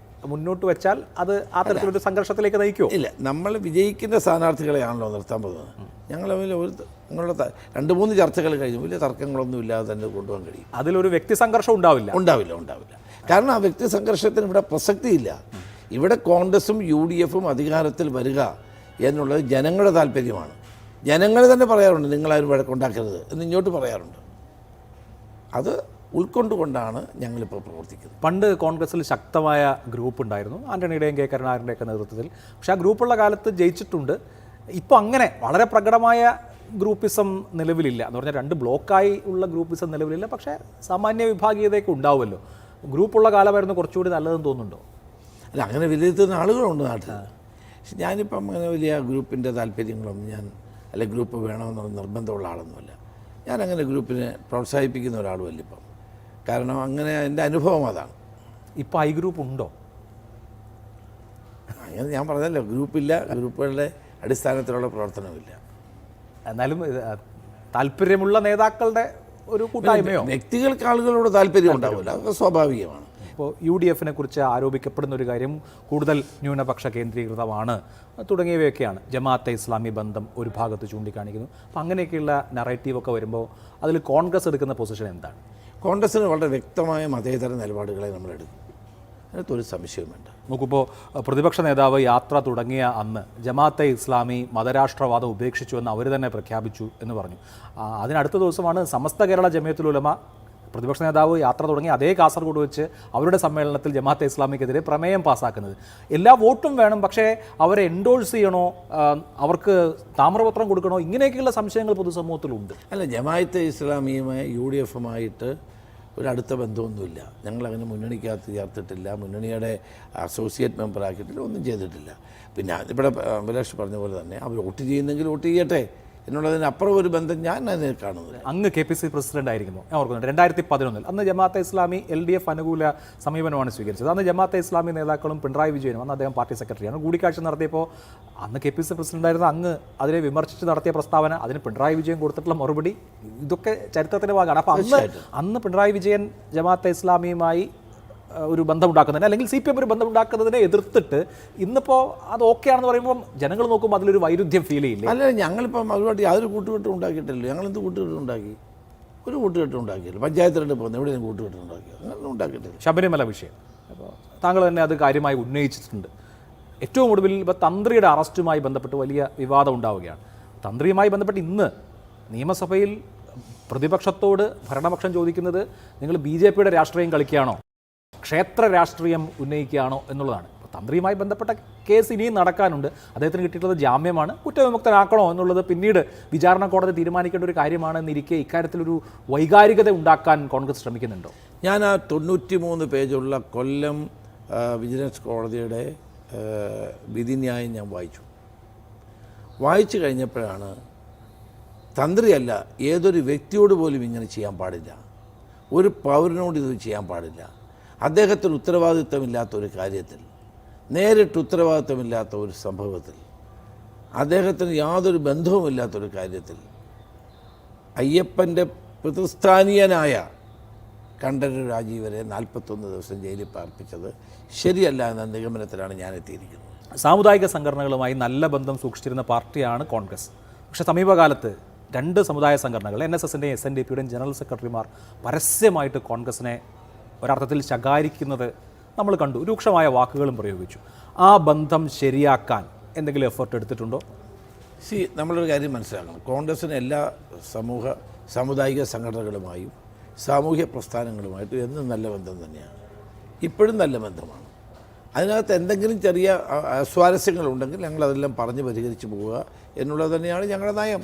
Speaker 1: മുന്നോട്ട് വെച്ചാൽ അത് ആ തരത്തിലൊരു സംഘർഷത്തിലേക്ക് നയിക്കുമോ?
Speaker 2: ഇല്ല, നമ്മൾ വിജയിക്കുന്ന സ്ഥാനാർത്ഥികളെയാണല്ലോ നിർത്താൻ പോകുന്നത്. ഞങ്ങൾ ഞങ്ങളുടെ 2-3 ചർച്ചകൾ കഴിഞ്ഞു വലിയ തർക്കങ്ങളൊന്നും ഇല്ലാതെ തന്നെ കൊണ്ടുപോകാൻ കഴിയും.
Speaker 1: അതിലൊരു വ്യക്തി സംഘർഷം ഉണ്ടാവില്ല.
Speaker 2: കാരണം ആ വ്യക്തി സംഘർഷത്തിന് ഇവിടെ പ്രസക്തിയില്ല. ഇവിടെ കോൺഗ്രസും UDF-ഉം അധികാരത്തിൽ വരിക എന്നുള്ളത് ജനങ്ങളുടെ താല്പര്യമാണ്. ജനങ്ങൾ തന്നെ പറയാറുണ്ട് നിങ്ങളാരും വഴക്കുണ്ടാക്കരുത് എന്ന് ഇങ്ങോട്ട് പറയാറുണ്ട്. അത് ഉൾക്കൊണ്ടുകൊണ്ടാണ് ഞങ്ങളിപ്പോൾ പ്രവർത്തിക്കുന്നത്.
Speaker 1: പണ്ട് കോൺഗ്രസിൽ ശക്തമായ ഗ്രൂപ്പ് ഉണ്ടായിരുന്നു, ആന്റണിയുടെയും കെ കരുണാകരൻ്റെയൊക്കെ നേതൃത്വത്തിൽ. പക്ഷേ ആ ഗ്രൂപ്പുള്ള കാലത്ത് ജയിച്ചിട്ടുണ്ട്. ഇപ്പോൾ അങ്ങനെ വളരെ പ്രകടമായ ഗ്രൂപ്പിസം നിലവിലില്ല എന്ന് പറഞ്ഞാൽ 2 ബ്ലോക്കായി ഉള്ള ഗ്രൂപ്പിസം നിലവിലില്ല. പക്ഷേ സാമാന്യ വിഭാഗീയതയൊക്കെ ഉണ്ടാവുമല്ലോ. ഗ്രൂപ്പുള്ള കാലമായിരുന്നു കുറച്ചുകൂടി നല്ലതെന്ന് തോന്നുന്നുണ്ടോ?
Speaker 2: അല്ല, അങ്ങനെ വിലയിരുത്തുന്ന ആളുകളുണ്ട് നാട്ടിൽ. പക്ഷെ ഞാനിപ്പം അങ്ങനെ വലിയ ഗ്രൂപ്പിൻ്റെ താല്പര്യങ്ങളൊന്നും അല്ലെങ്കിൽ ഗ്രൂപ്പ് വേണമെന്നുള്ള നിർബന്ധമുള്ള ആളൊന്നുമല്ല. ഞാനങ്ങനെ ഗ്രൂപ്പിനെ പ്രോത്സാഹിപ്പിക്കുന്ന ഒരാളുമല്ല ഇപ്പം. കാരണം അങ്ങനെ എൻ്റെ അനുഭവം അതാണ്.
Speaker 1: ഇപ്പോൾ ഐ ഗ്രൂപ്പ് ഉണ്ടോ?
Speaker 2: അങ്ങനെ ഞാൻ പറഞ്ഞല്ലോ, ഗ്രൂപ്പില്ല, ഗ്രൂപ്പുകളുടെ അടിസ്ഥാനത്തിലുള്ള പ്രവർത്തനമില്ല.
Speaker 1: എന്നാലും താല്പര്യമുള്ള നേതാക്കളുടെ ഒരു കൂട്ടായ്മയോ?
Speaker 2: വ്യക്തികൾക്ക് ആളുകളോട് താല്പര്യം ഉണ്ടാവില്ല, അത് സ്വാഭാവികമാണ്.
Speaker 1: ഇപ്പോൾ UDF-നെ കുറിച്ച് ആരോപിക്കപ്പെടുന്ന ഒരു കാര്യം കൂടുതൽ ന്യൂനപക്ഷ കേന്ദ്രീകൃതമാണ് തുടങ്ങിയവയൊക്കെയാണ്. ജമാഅത്തെ ഇസ്ലാമി ബന്ധം ഒരു ഭാഗത്ത് ചൂണ്ടിക്കാണിക്കുന്നു. അപ്പോൾ അങ്ങനെയൊക്കെയുള്ള നറേറ്റീവൊക്കെ വരുമ്പോൾ അതിൽ കോൺഗ്രസ് എടുക്കുന്ന പൊസിഷൻ എന്താണ്?
Speaker 2: കോൺഗ്രസ്സിന് വളരെ വ്യക്തമായ മതേതര നിലപാടുകളെ നമ്മൾ എടുക്കും, അതിനകത്തൊരു സംശയവും വേണ്ട.
Speaker 1: നമുക്കിപ്പോൾ പ്രതിപക്ഷ നേതാവ് യാത്ര തുടങ്ങിയ അന്ന് ജമാഅത്തെ ഇസ്ലാമി മതരാഷ്ട്രവാദം ഉപേക്ഷിച്ചുവെന്ന് അവർ തന്നെ പ്രഖ്യാപിച്ചു എന്ന് പറഞ്ഞു. അതിനടുത്ത ദിവസമാണ് സമസ്ത കേരള ജമിയത്തുൽ ഉലമ പ്രതിപക്ഷ നേതാവ് യാത്ര തുടങ്ങി അതേ കാസർഗോഡ് വെച്ച് അവരുടെ സമ്മേളനത്തിൽ ജമാഅത്തെ ഇസ്ലാമിക്കെതിരെ പ്രമേയം പാസ്സാക്കുന്നത്. എല്ലാ വോട്ടും വേണം, പക്ഷേ അവരെ എൻഡോഴ്സ് ചെയ്യണോ, അവർക്ക് താമ്രപത്രം കൊടുക്കണോ, ഇങ്ങനെയൊക്കെയുള്ള സംശയങ്ങൾ പൊതുസമൂഹത്തിലുണ്ട്.
Speaker 2: അല്ല, ജമാഅത്തെ ഇസ്ലാമിയുമായി UDF-ഉമായിട്ട് ഒരടുത്ത ബന്ധമൊന്നുമില്ല. ഞങ്ങളങ്ങനെ മുന്നണിക്കകത്ത് ചേർത്തിട്ടില്ല, മുന്നണിയുടെ അസോസിയേറ്റ് മെമ്പറാക്കിയിട്ടില്ല, ഒന്നും ചെയ്തിട്ടില്ല. പിന്നെ ഇവിടെ അഭിലാഷ് പറഞ്ഞ പോലെ തന്നെ അവർ വോട്ട് ചെയ്യുന്നെങ്കിൽ വോട്ട് ചെയ്യട്ടെ എന്നുള്ളതിനപ്പുറം ഒരു ബന്ധം ഞാൻ അതിനെ കാണുന്നില്ല.
Speaker 1: അങ്ങ് KPC പ്രസിഡന്റ് ആയിരിക്കുന്നു, ഞാൻ ഓർക്കുന്നുണ്ട് 2011 അന്ന് ജമാഅത്തെ ഇസ്ലാമി LDF അനുകൂല സമീപനമാണ് സ്വീകരിച്ചത്. അന്ന് ജമാഅത്തെ ഇസ്ലാമി നേതാക്കളും പിണറായി വിജയനും, അന്ന് അദ്ദേഹം പാർട്ടി സെക്രട്ടറിയാണ്, കൂടിക്കാഴ്ച നടത്തിയപ്പോൾ അന്ന് KPC പ്രസിഡന്റായിരുന്ന അങ്ങ് അതിനെ വിമർശിച്ച് നടത്തിയ പ്രസ്താവന, അതിന് പിണറായി വിജയൻ കൊടുത്തിട്ടുള്ള മറുപടി, ഇതൊക്കെ ചരിത്രത്തിൻ്റെ ഭാഗമാണ്. അപ്പോൾ അന്ന് പിണറായി വിജയൻ ജമാഅത്തെ ഇസ്ലാമിയുമായി ഒരു ബന്ധമുണ്ടാക്കുന്നതിന് അല്ലെങ്കിൽ CPM ഒരു ബന്ധമുണ്ടാക്കുന്നതിനെ എതിർത്തിട്ട് ഇന്നിപ്പോൾ അത് ഓക്കെ ആണെന്ന് പറയുമ്പോൾ ജനങ്ങൾ നോക്കുമ്പോൾ അതിലൊരു വൈരുദ്ധ്യം ഫീൽ ചെയ്യില്ല?
Speaker 2: അല്ല, ഞങ്ങളിപ്പം അതുമായിട്ട് യാതൊരു കൂട്ടുകെട്ടും ഉണ്ടാക്കിയിട്ടില്ല. ഞങ്ങളെന്ത് കൂട്ടുകെട്ടും ഉണ്ടാക്കി? ഒരു കൂട്ടുകെട്ടും ഉണ്ടാക്കിയില്ല. പഞ്ചായത്തിലോട്ട് പോകുന്നത് എവിടെയും കൂട്ടുകെട്ടും ഉണ്ടാക്കി? അങ്ങനെ ഉണ്ടാക്കിയിട്ടില്ല.
Speaker 1: ശബരിമല വിഷയം അപ്പോൾ താങ്കൾ തന്നെ അത് കാര്യമായി ഉന്നയിച്ചിട്ടുണ്ട്. ഏറ്റവും ഒടുവിൽ ഇപ്പോൾ തന്ത്രിയുടെ അറസ്റ്റുമായി ബന്ധപ്പെട്ട് വലിയ വിവാദം ഉണ്ടാവുകയാണ്. തന്ത്രിയുമായി ബന്ധപ്പെട്ട് ഇന്ന് നിയമസഭയിൽ പ്രതിപക്ഷത്തോട് ഭരണപക്ഷം ചോദിക്കുന്നത് നിങ്ങൾ BJP-യുടെ രാഷ്ട്രീയം കളിക്കുകയാണോ, ക്ഷേത്ര രാഷ്ട്രീയം ഉന്നയിക്കുകയാണോ എന്നുള്ളതാണ്. അപ്പോൾ തന്ത്രിയുമായി ബന്ധപ്പെട്ട കേസ് ഇനിയും നടക്കാനുണ്ട്. അദ്ദേഹത്തിന് കിട്ടിയിട്ടുള്ളത് ജാമ്യമാണ്. കുറ്റവിമുക്തനാക്കണോ എന്നുള്ളത് പിന്നീട് വിചാരണ കോടതി തീരുമാനിക്കേണ്ട ഒരു കാര്യമാണെന്നിരിക്കെ ഇക്കാര്യത്തിലൊരു വൈകാരികത ഉണ്ടാക്കാൻ കോൺഗ്രസ് ശ്രമിക്കുന്നുണ്ടോ?
Speaker 2: ഞാൻ ആ 93 പേജുള്ള കൊല്ലം വിജിലൻസ് കോടതിയുടെ വിധിന്യായം ഞാൻ വായിച്ചു കഴിഞ്ഞപ്പോഴാണ് തന്ത്രിയല്ല, ഏതൊരു വ്യക്തിയോട് പോലും ഇങ്ങനെ ചെയ്യാൻ പാടില്ല, ഒരു പൗരനോട് ഇത് ചെയ്യാൻ പാടില്ല, അദ്ദേഹത്തിന് ഉത്തരവാദിത്വമില്ലാത്ത ഒരു കാര്യത്തിൽ, നേരിട്ട് ഉത്തരവാദിത്വമില്ലാത്ത ഒരു സംഭവത്തിൽ, അദ്ദേഹത്തിന് യാതൊരു ബന്ധവുമില്ലാത്തൊരു കാര്യത്തിൽ അയ്യപ്പൻ്റെ പിതൃസ്ഥാനീയനായ കണ്ഠരര് രാജീവരെ 41 ദിവസം ജയിലിൽ പാർപ്പിച്ചത് ശരിയല്ല എന്ന നിഗമനത്തിലാണ് ഞാൻ എത്തിയിരിക്കുന്നത്.
Speaker 1: സാമുദായിക സംഘടനകളുമായി നല്ല ബന്ധം സൂക്ഷിച്ചിരുന്ന പാർട്ടിയാണ് കോൺഗ്രസ്. പക്ഷേ സമീപകാലത്ത് 2 സമുദായ സംഘടനകൾ NSS-ൻ്റെയും SNDP-യുടെയും ജനറൽ സെക്രട്ടറിമാർ പരസ്യമായിട്ട് കോൺഗ്രസിനെ ഒരർത്ഥത്തിൽ ശകാരിക്കുന്നത് നമ്മൾ കണ്ടു, രൂക്ഷമായ വാക്കുകളും പ്രയോഗിച്ചു. ആ ബന്ധം ശരിയാക്കാൻ എന്തെങ്കിലും എഫേർട്ട് എടുത്തിട്ടുണ്ടോ?
Speaker 2: നമ്മളൊരു കാര്യം മനസ്സിലാക്കണം, കോൺഗ്രസിന് എല്ലാ സാമുദായിക സംഘടനകളുമായും സാമൂഹ്യ പ്രസ്ഥാനങ്ങളുമായിട്ടും എന്നും നല്ല ബന്ധം തന്നെയാണ്, ഇപ്പോഴും നല്ല ബന്ധമാണ്. അതിനകത്ത് എന്തെങ്കിലും ചെറിയ അസ്വാരസ്യങ്ങളുണ്ടെങ്കിൽ ഞങ്ങളതെല്ലാം പറഞ്ഞ് പരിഹരിച്ച് പോവുക എന്നുള്ളത് തന്നെയാണ് ഞങ്ങളുടെ നയം.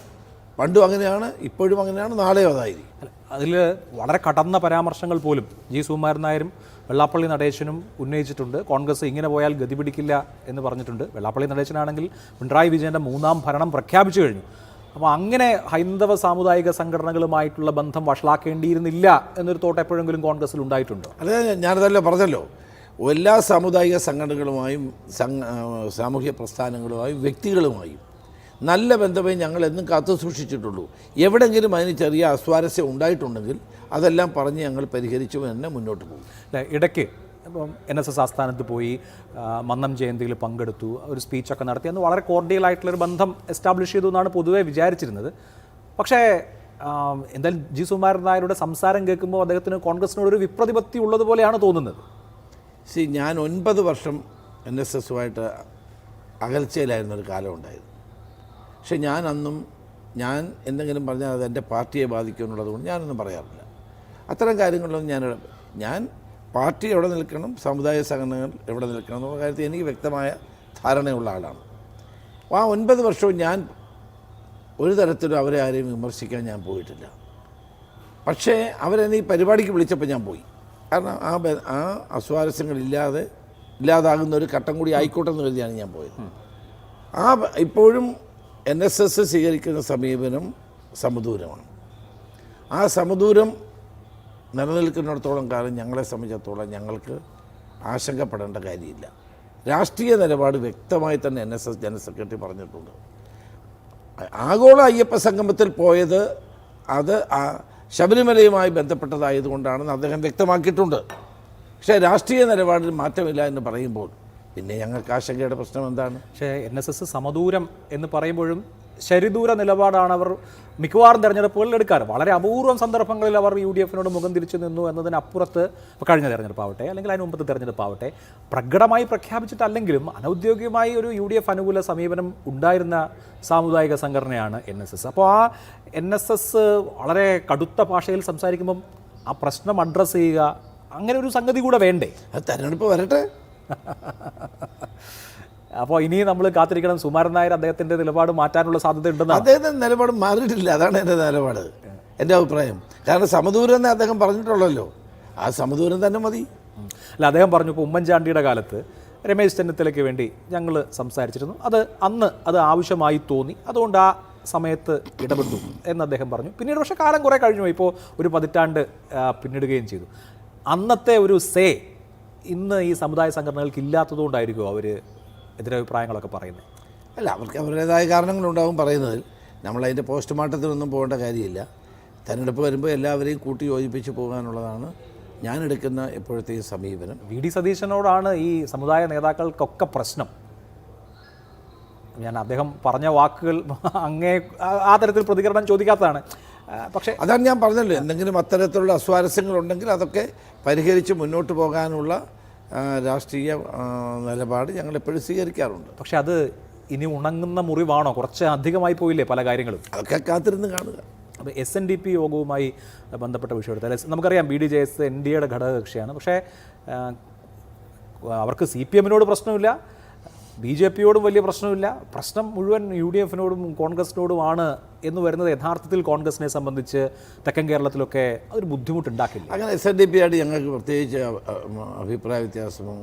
Speaker 2: പണ്ടും അങ്ങനെയാണ്, ഇപ്പോഴും അങ്ങനെയാണ്, നാളെയും അതായിരിക്കും.
Speaker 1: അതിൽ വളരെ കടന്ന പരാമർശങ്ങൾ പോലും സുകുമാരൻ നായരും വെള്ളാപ്പള്ളി നടേശനും ഉന്നയിച്ചിട്ടുണ്ട്. കോൺഗ്രസ് ഇങ്ങനെ പോയാൽ ഗതി പിടിക്കില്ല എന്ന് പറഞ്ഞിട്ടുണ്ട്. വെള്ളാപ്പള്ളി നടേശനാണെങ്കിൽ പിണറായി വിജയൻ്റെ 3ാം ഭരണം പ്രഖ്യാപിച്ചു കഴിഞ്ഞു. അപ്പോൾ അങ്ങനെ ഹൈന്ദവ സാമുദായിക സംഘടനകളുമായിട്ടുള്ള ബന്ധം വഷളാക്കേണ്ടിയിരുന്നില്ല എന്നൊരു തോട്ട് എപ്പോഴെങ്കിലും കോൺഗ്രസ്സിൽ ഉണ്ടായിട്ടുണ്ടോ?
Speaker 2: അതെ, ഞാനതല്ല പറഞ്ഞല്ലോ, എല്ലാ സാമുദായിക സംഘടനകളുമായും സാമൂഹ്യ പ്രസ്ഥാനങ്ങളുമായും വ്യക്തികളുമായും നല്ല ബന്ധമേ ഞങ്ങൾ എന്നും കാത്തു സൂക്ഷിച്ചിട്ടുള്ളൂ. എവിടെയെങ്കിലും അതിന് ചെറിയ അസ്വാരസ്യം ഉണ്ടായിട്ടുണ്ടെങ്കിൽ അതെല്ലാം പറഞ്ഞ് ഞങ്ങൾ പരിഹരിച്ചു തന്നെ മുന്നോട്ട് പോകും.
Speaker 1: ഇടയ്ക്ക് ഇപ്പം NSS ആസ്ഥാനത്ത് പോയി മന്നം ജയന്തിയിൽ പങ്കെടുത്തു, ഒരു സ്പീച്ചൊക്കെ നടത്തി, അന്ന് വളരെ കോർഡിയലായിട്ടുള്ളൊരു ബന്ധം എസ്റ്റാബ്ലിഷ് ചെയ്തു എന്നാണ് പൊതുവെ വിചാരിച്ചിരുന്നത്. പക്ഷേ എന്തായാലും ജി സുകുമാരൻ നായരുടെ സംസാരം കേൾക്കുമ്പോൾ അദ്ദേഹത്തിന് കോൺഗ്രസിനോടൊരു വിപ്രതിപത്തി ഉള്ളതുപോലെയാണ് തോന്നുന്നത്.
Speaker 2: ഞാൻ 9 വർഷം NSSുമായിട്ട് അകൽച്ചയിലായിരുന്നൊരു കാലം ഉണ്ടായിരുന്നു. പക്ഷെ ഞാൻ എന്തെങ്കിലും പറഞ്ഞാൽ അത് എൻ്റെ പാർട്ടിയെ ബാധിക്കുമെന്നുള്ളത് കൊണ്ട് ഞാനൊന്നും പറയാറില്ല. അത്തരം കാര്യങ്ങളിലൊന്നും ഞാൻ പാർട്ടി എവിടെ നിൽക്കണം, സമുദായ സംഘടനകൾ എവിടെ നിൽക്കണം എന്നുള്ള കാര്യത്തിൽ എനിക്ക് വ്യക്തമായ ധാരണയുള്ള ആളാണ്. ആ 9 വർഷവും ഞാൻ ഒരു തരത്തിലും അവരെ ആരെയും വിമർശിക്കാൻ ഞാൻ പോയിട്ടില്ല. പക്ഷേ അവരെന്നെ ഈ പരിപാടിക്ക് വിളിച്ചപ്പോൾ ഞാൻ പോയി. കാരണം ആ അസ്വാരസ്യങ്ങൾ ഇല്ലാതാകുന്ന ഒരു ഘട്ടം കൂടി ആയിക്കോട്ടെ എന്ന് കരുതിയാണ് ഞാൻ പോയത്. ഇപ്പോഴും NSS സ്വീകരിക്കുന്ന സമീപനം സമദൂരമാണ്. ആ സമദൂരം നിലനിൽക്കുന്നിടത്തോളം കാലം ഞങ്ങളെ സംബന്ധിച്ചിടത്തോളം ഞങ്ങൾക്ക് ആശങ്കപ്പെടേണ്ട കാര്യമില്ല. രാഷ്ട്രീയ നിലപാട് വ്യക്തമായി തന്നെ NSS ജനറൽ സെക്രട്ടറി പറഞ്ഞിട്ടുണ്ട്. ആഗോള അയ്യപ്പ സംഗമത്തിൽ പോയത് അത് ശബരിമലയുമായി ബന്ധപ്പെട്ടതായതുകൊണ്ടാണെന്ന് അദ്ദേഹം വ്യക്തമാക്കിയിട്ടുണ്ട്. പക്ഷേ രാഷ്ട്രീയ നിലപാടിൽ മാറ്റമില്ല എന്ന് പറയുമ്പോൾ പിന്നെ ഞങ്ങൾക്ക് ആശങ്കയുടെ പ്രശ്നം എന്താണ്?
Speaker 1: പക്ഷേ NSS സമദൂരം എന്ന് പറയുമ്പോഴും ശരിദൂര നിലപാടാണ് അവർ മിക്കവാറും തെരഞ്ഞെടുപ്പുകളിൽ എടുക്കാറ്. വളരെ അപൂർവം സന്ദർഭങ്ങളിൽ അവർ UDFനോട് മുഖം തിരിച്ചു നിന്നു എന്നതിനപ്പുറത്ത് ഇപ്പോൾ കഴിഞ്ഞ തെരഞ്ഞെടുപ്പാവട്ടെ അല്ലെങ്കിൽ അതിന് മുമ്പത്തെ തെരഞ്ഞെടുപ്പാവട്ടെ പ്രകടമായി പ്രഖ്യാപിച്ചിട്ടല്ലെങ്കിലും അനൗദ്യോഗികമായി ഒരു UDF അനുകൂല സമീപനം ഉണ്ടായിരുന്ന സാമുദായിക സംഘടനയാണ് NSS. അപ്പോൾ ആ NSS വളരെ കടുത്ത ഭാഷയിൽ സംസാരിക്കുമ്പം ആ പ്രശ്നം അഡ്രസ്സ് ചെയ്യുക, അങ്ങനെ ഒരു സംഗതി കൂടെ വേണ്ടേ?
Speaker 2: അത് തെരഞ്ഞെടുപ്പ് വരട്ടെ.
Speaker 1: അപ്പോൾ ഇനി നമ്മൾ കാത്തിരിക്കണം. സുകുമാരൻ നായർ അദ്ദേഹത്തിൻ്റെ നിലപാട് മാറ്റാനുള്ള സാധ്യത ഉണ്ടെന്ന്.
Speaker 2: അദ്ദേഹത്തിൻ്റെ നിലപാട് മാറിയിട്ടില്ല, അതാണ് എൻ്റെ നിലപാട്, എൻ്റെ അഭിപ്രായം. കാരണം സമദൂരം എന്ന് അദ്ദേഹം പറഞ്ഞിട്ടുള്ളല്ലോ, ആ സമദൂരം തന്നെ മതി.
Speaker 1: അല്ല, അദ്ദേഹം പറഞ്ഞു ഇപ്പോൾ ഉമ്മൻചാണ്ടിയുടെ കാലത്ത് രമേശ് ചെന്നിത്തലയ്ക്ക് വേണ്ടി ഞങ്ങൾ സംസാരിച്ചിരുന്നു, അന്ന് അത് ആവശ്യമായി തോന്നി, അതുകൊണ്ട് ആ സമയത്ത് ഇടപെട്ടു എന്ന് അദ്ദേഹം പറഞ്ഞു. പിന്നീട് പക്ഷേ കാലം കുറേ കഴിഞ്ഞു, ഇപ്പോൾ ഒരു പതിറ്റാണ്ട് പിന്നിടുകയും ചെയ്തു. അന്നത്തെ ഒരു ഇന്ന് ഈ സമുദായ സംഘടനകൾക്ക് ഇല്ലാത്തതുകൊണ്ടായിരിക്കും അവർ എതിരഭിപ്രായങ്ങളൊക്കെ പറയുന്നത്.
Speaker 2: അല്ല, അവർക്ക് അവരുടേതായ കാരണങ്ങളുണ്ടാവും പറയുന്നതിൽ. നമ്മളതിൻ്റെ പോസ്റ്റ്മോർട്ടത്തിനൊന്നും പോകേണ്ട കാര്യമില്ല. തെരഞ്ഞെടുപ്പ് വരുമ്പോൾ എല്ലാവരെയും കൂട്ടി യോജിപ്പിച്ച് പോകാനുള്ളതാണ് ഞാൻ എടുക്കുന്ന എപ്പോഴത്തെയും സമീപനം.
Speaker 1: VD സതീശനോടാണ് ഈ സമുദായ നേതാക്കൾക്കൊക്കെ പ്രശ്നം. ഞാൻ അദ്ദേഹം പറഞ്ഞ വാക്കുകൾ അങ്ങേ ആ തരത്തിൽ പ്രതികരണം ചോദിക്കാത്തതാണ്. പക്ഷേ
Speaker 2: അതാണ് ഞാൻ പറഞ്ഞല്ലോ, എന്തെങ്കിലും അത്തരത്തിലുള്ള അസ്വാരസ്യങ്ങളുണ്ടെങ്കിൽ അതൊക്കെ പരിഹരിച്ച് മുന്നോട്ട് പോകാനുള്ള രാഷ്ട്രീയ നിലപാട് ഞങ്ങൾ എപ്പോഴും സ്വീകരിക്കാറുണ്ട്.
Speaker 1: പക്ഷെ അത് ഇനി ഉണങ്ങുന്ന മുറിവാണോ? കുറച്ച് അധികമായി പോയില്ലേ പല കാര്യങ്ങളും?
Speaker 2: അതൊക്കെ കാത്തിരുന്ന് കാണുക.
Speaker 1: അപ്പോൾ SNDP യോഗവുമായി ബന്ധപ്പെട്ട വിഷയം എടുത്താൽ നമുക്കറിയാം BDJS NDAയുടെ ഘടകകക്ഷിയാണ്. പക്ഷേ അവർക്ക് CPMനോട് പ്രശ്നമില്ല, BJPയോടും വലിയ പ്രശ്നമില്ല. പ്രശ്നം മുഴുവൻ UDFനോടും കോൺഗ്രസിനോടുമാണ് എന്ന് വരുന്നത് യഥാർത്ഥത്തിൽ കോൺഗ്രസിനെ സംബന്ധിച്ച് തെക്കൻ കേരളത്തിലൊക്കെ അതൊരു ബുദ്ധിമുട്ടുണ്ടാക്കില്ല.
Speaker 2: അങ്ങനെ SNDP ആയിട്ട് ഞങ്ങൾക്ക് പ്രത്യേകിച്ച് അഭിപ്രായ വ്യത്യാസമോ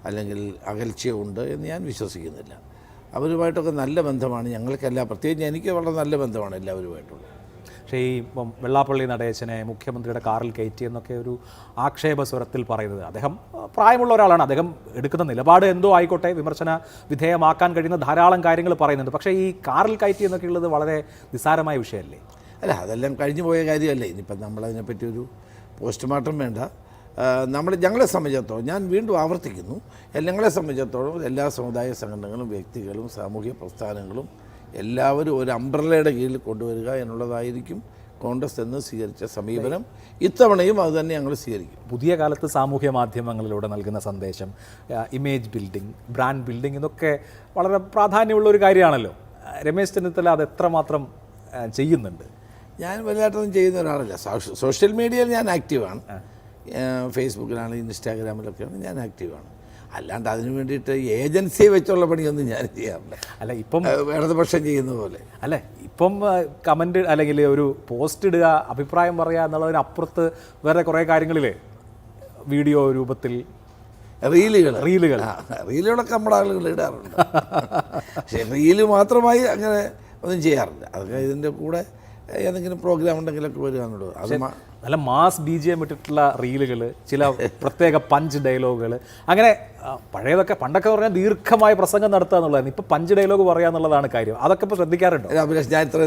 Speaker 2: അല്ലെങ്കിൽ അകൽച്ചയോ ഉണ്ട് എന്ന് ഞാൻ വിശ്വസിക്കുന്നില്ല. അവരുമായിട്ടൊക്കെ നല്ല ബന്ധമാണ് ഞങ്ങൾക്കെല്ലാം, പ്രത്യേകിച്ച് എനിക്ക് വളരെ നല്ല ബന്ധമാണ് എല്ലാവരുമായിട്ടുള്ളത്.
Speaker 1: പക്ഷേ ഈ ഇപ്പം വെള്ളാപ്പള്ളി നടേശനെ മുഖ്യമന്ത്രിയുടെ കാറിൽ കയറ്റി എന്നൊക്കെ ഒരു ആക്ഷേപ സ്വരത്തിൽ പറയുന്നത്, അദ്ദേഹം പ്രായമുള്ള ഒരാളാണ്, അദ്ദേഹം എടുക്കുന്ന നിലപാട് എന്തോ ആയിക്കോട്ടെ, വിമർശന വിധേയമാക്കാൻ കഴിയുന്ന ധാരാളം കാര്യങ്ങൾ പറയുന്നുണ്ട്. പക്ഷേ ഈ കാറിൽ കയറ്റി എന്നൊക്കെ ഉള്ളത് വളരെ നിസ്സാരമായ വിഷയമല്ലേ?
Speaker 2: അല്ല, അതെല്ലാം കഴിഞ്ഞു പോയ കാര്യമല്ലേ. ഇനിയിപ്പം നമ്മളതിനെപ്പറ്റി ഒരു പോസ്റ്റ്മോർട്ടം വേണ്ട. ഞങ്ങളെ സംബന്ധിച്ചിടത്തോളം, ഞാൻ വീണ്ടും ആവർത്തിക്കുന്നു, ഞങ്ങളെ സംബന്ധിച്ചിടത്തോളം എല്ലാ സമുദായ സംഘടനകളും വ്യക്തികളും സാമൂഹ്യ പ്രസ്ഥാനങ്ങളും എല്ലാവരും ഒരു അംബ്രല്ലയുടെ കീഴിൽ കൊണ്ടുവരിക എന്നുള്ളതായിരിക്കും കോൺഗ്രസ് എന്ന് സ്വീകരിച്ച സമീപനം. ഇത്തവണയും അത് തന്നെ ഞങ്ങൾ സ്വീകരിക്കും.
Speaker 1: പുതിയ കാലത്ത് സാമൂഹ്യ മാധ്യമങ്ങളിലൂടെ നൽകുന്ന സന്ദേശം, ഇമേജ് ബിൽഡിംഗ്, ബ്രാൻഡ് ബിൽഡിംഗ്, ഇതൊക്കെ വളരെ പ്രാധാന്യമുള്ള ഒരു കാര്യമാണല്ലോ. രമേശ് ചെന്നിത്തല അത് എത്രമാത്രം ചെയ്യുന്നുണ്ട്?
Speaker 2: ഞാൻ വലുതായിട്ടൊന്നും ചെയ്യുന്ന ഒരാളല്ല. സോഷ്യൽ മീഡിയയിൽ ഞാൻ ആക്റ്റീവാണ്. ഫേസ്ബുക്കിലാണ്, ഇൻസ്റ്റാഗ്രാമിലൊക്കെയാണ് ഞാൻ ആക്റ്റീവാണ്. അല്ലാണ്ട് അതിനു വേണ്ടിയിട്ട് ഏജൻസിയെ വെച്ചുള്ള പണിയൊന്നും ഞാൻ ചെയ്യാറില്ല.
Speaker 1: അല്ല, ഇപ്പം
Speaker 2: ഇടതുപക്ഷം ചെയ്യുന്ന പോലെ
Speaker 1: അല്ല, ഇപ്പം കമൻറ്റ് അല്ലെങ്കിൽ ഒരു പോസ്റ്റ് ഇടുക, അഭിപ്രായം പറയുക എന്നുള്ളതിനപ്പുറത്ത് വേറെ കുറേ കാര്യങ്ങളില്ലേ, വീഡിയോ രൂപത്തിൽ
Speaker 2: റീലുകളൊക്കെ നമ്മുടെ ആളുകൾ ഇടാറുണ്ട്. പക്ഷേ റീല് മാത്രമായി അങ്ങനെ ഒന്നും ചെയ്യാറില്ല. അതൊക്കെ ഇതിൻ്റെ കൂടെ ഏതെങ്കിലും പ്രോഗ്രാം ഉണ്ടെങ്കിലൊക്കെ വരികയാണുള്ളൂ. അത്
Speaker 1: നല്ല മാസ് BGM ഇട്ടിട്ടുള്ള റീലുകൾ, ചില പ്രത്യേക പഞ്ച് ഡയലോഗുകൾ, അങ്ങനെ പഴയതൊക്കെ പണ്ടൊക്കെ പറഞ്ഞാൽ ദീർഘമായ പ്രസംഗം നടത്തുക എന്നുള്ളതാണ്. ഇപ്പോൾ പഞ്ച് ഡയലോഗ് പറയുക എന്നുള്ളതാണ് കാര്യം. അതൊക്കെ ഇപ്പോൾ ശ്രദ്ധിക്കാറുണ്ടോ?
Speaker 2: അഭിലാഷ്, ഞാൻ ഇത്ര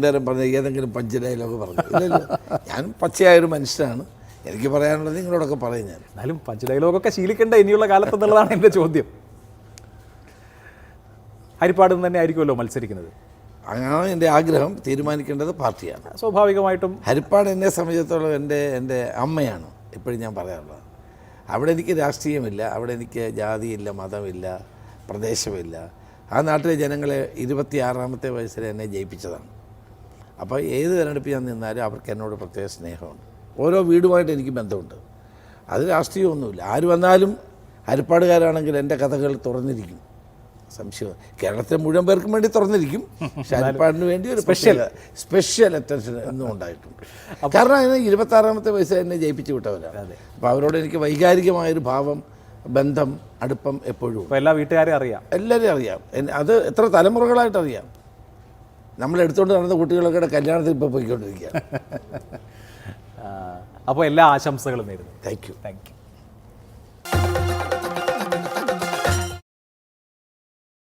Speaker 2: നേരം പറഞ്ഞ ഏതെങ്കിലും പഞ്ച് ഡയലോഗ് പറഞ്ഞു? ഞാൻ പച്ചയായൊരു മനുഷ്യനാണ്, എനിക്ക് പറയാനുള്ളത് നിങ്ങളോടൊക്കെ പറയും. ഞാൻ
Speaker 1: എന്നാലും പഞ്ച് ഡയലോഗൊക്കെ ശീലിക്കേണ്ട ഇനിയുള്ള കാലത്ത് എന്നുള്ളതാണ് എൻ്റെ ചോദ്യം. ഹരിപ്പാട് തന്നെ ആയിരിക്കുമല്ലോ മത്സരിക്കുന്നത്?
Speaker 2: അങ്ങനെ എൻ്റെ ആഗ്രഹം, തീരുമാനിക്കേണ്ടത് പാർട്ടിയാണ്.
Speaker 1: സ്വാഭാവികമായിട്ടും
Speaker 2: ഹരിപ്പാട് എന്നെ സംബന്ധിച്ചിടത്തോളം എൻ്റെ അമ്മയാണ് എപ്പോഴും ഞാൻ പറയാറുള്ളത്. അവിടെ എനിക്ക് രാഷ്ട്രീയമില്ല, അവിടെ എനിക്ക് ജാതിയില്ല, മതമില്ല, പ്രദേശമില്ല. ആ നാട്ടിലെ ജനങ്ങളെ 26ാമത്തെ വയസ്സിൽ എന്നെ ജയിപ്പിച്ചതാണ്. അപ്പോൾ ഏത് തിരഞ്ഞെടുപ്പ് ഞാൻ നിന്നാലും അവർക്ക് എന്നോട് പ്രത്യേക സ്നേഹമുണ്ട്. ഓരോ വീടുമായിട്ട് എനിക്ക് ബന്ധമുണ്ട്. അത് രാഷ്ട്രീയമൊന്നുമില്ല. ആര് വന്നാലും ഹരിപ്പാടുകാരാണെങ്കിൽ എൻ്റെ കഥകൾ തുറന്നിരിക്കും. സംശയം കേരളത്തിലെ മുഴുവൻ പേർക്കും വേണ്ടി തുറന്നിരിക്കും. പക്ഷെ ഹരിപ്പാടിന് വേണ്ടി ഒരു സ്പെഷ്യൽ അറ്റൻഷൻ എന്നും ഉണ്ടായിട്ടുണ്ട്. കാരണം അതിന് 26ാമത്തെ വയസ്സിൽ എന്നെ ജയിപ്പിച്ചു വിട്ടവരാണ്. അപ്പോൾ അവരോട് എനിക്ക് വൈകാരികമായൊരു ഭാവം, ബന്ധം, അടുപ്പം എപ്പോഴും.
Speaker 1: എല്ലാ വീട്ടുകാരെയും അറിയാം,
Speaker 2: എല്ലാവരെയും അറിയാം. അത് എത്ര തലമുറകളായിട്ട് അറിയാം. നമ്മളെടുത്തുകൊണ്ട് നടന്ന കുട്ടികളൊക്കെ കല്യാണത്തിൽ ഇപ്പോൾ പോയിക്കൊണ്ടിരിക്കുക.
Speaker 1: അപ്പോൾ എല്ലാ ആശംസകളും നേരുന്നു.
Speaker 2: Thank you.
Speaker 1: Thank you.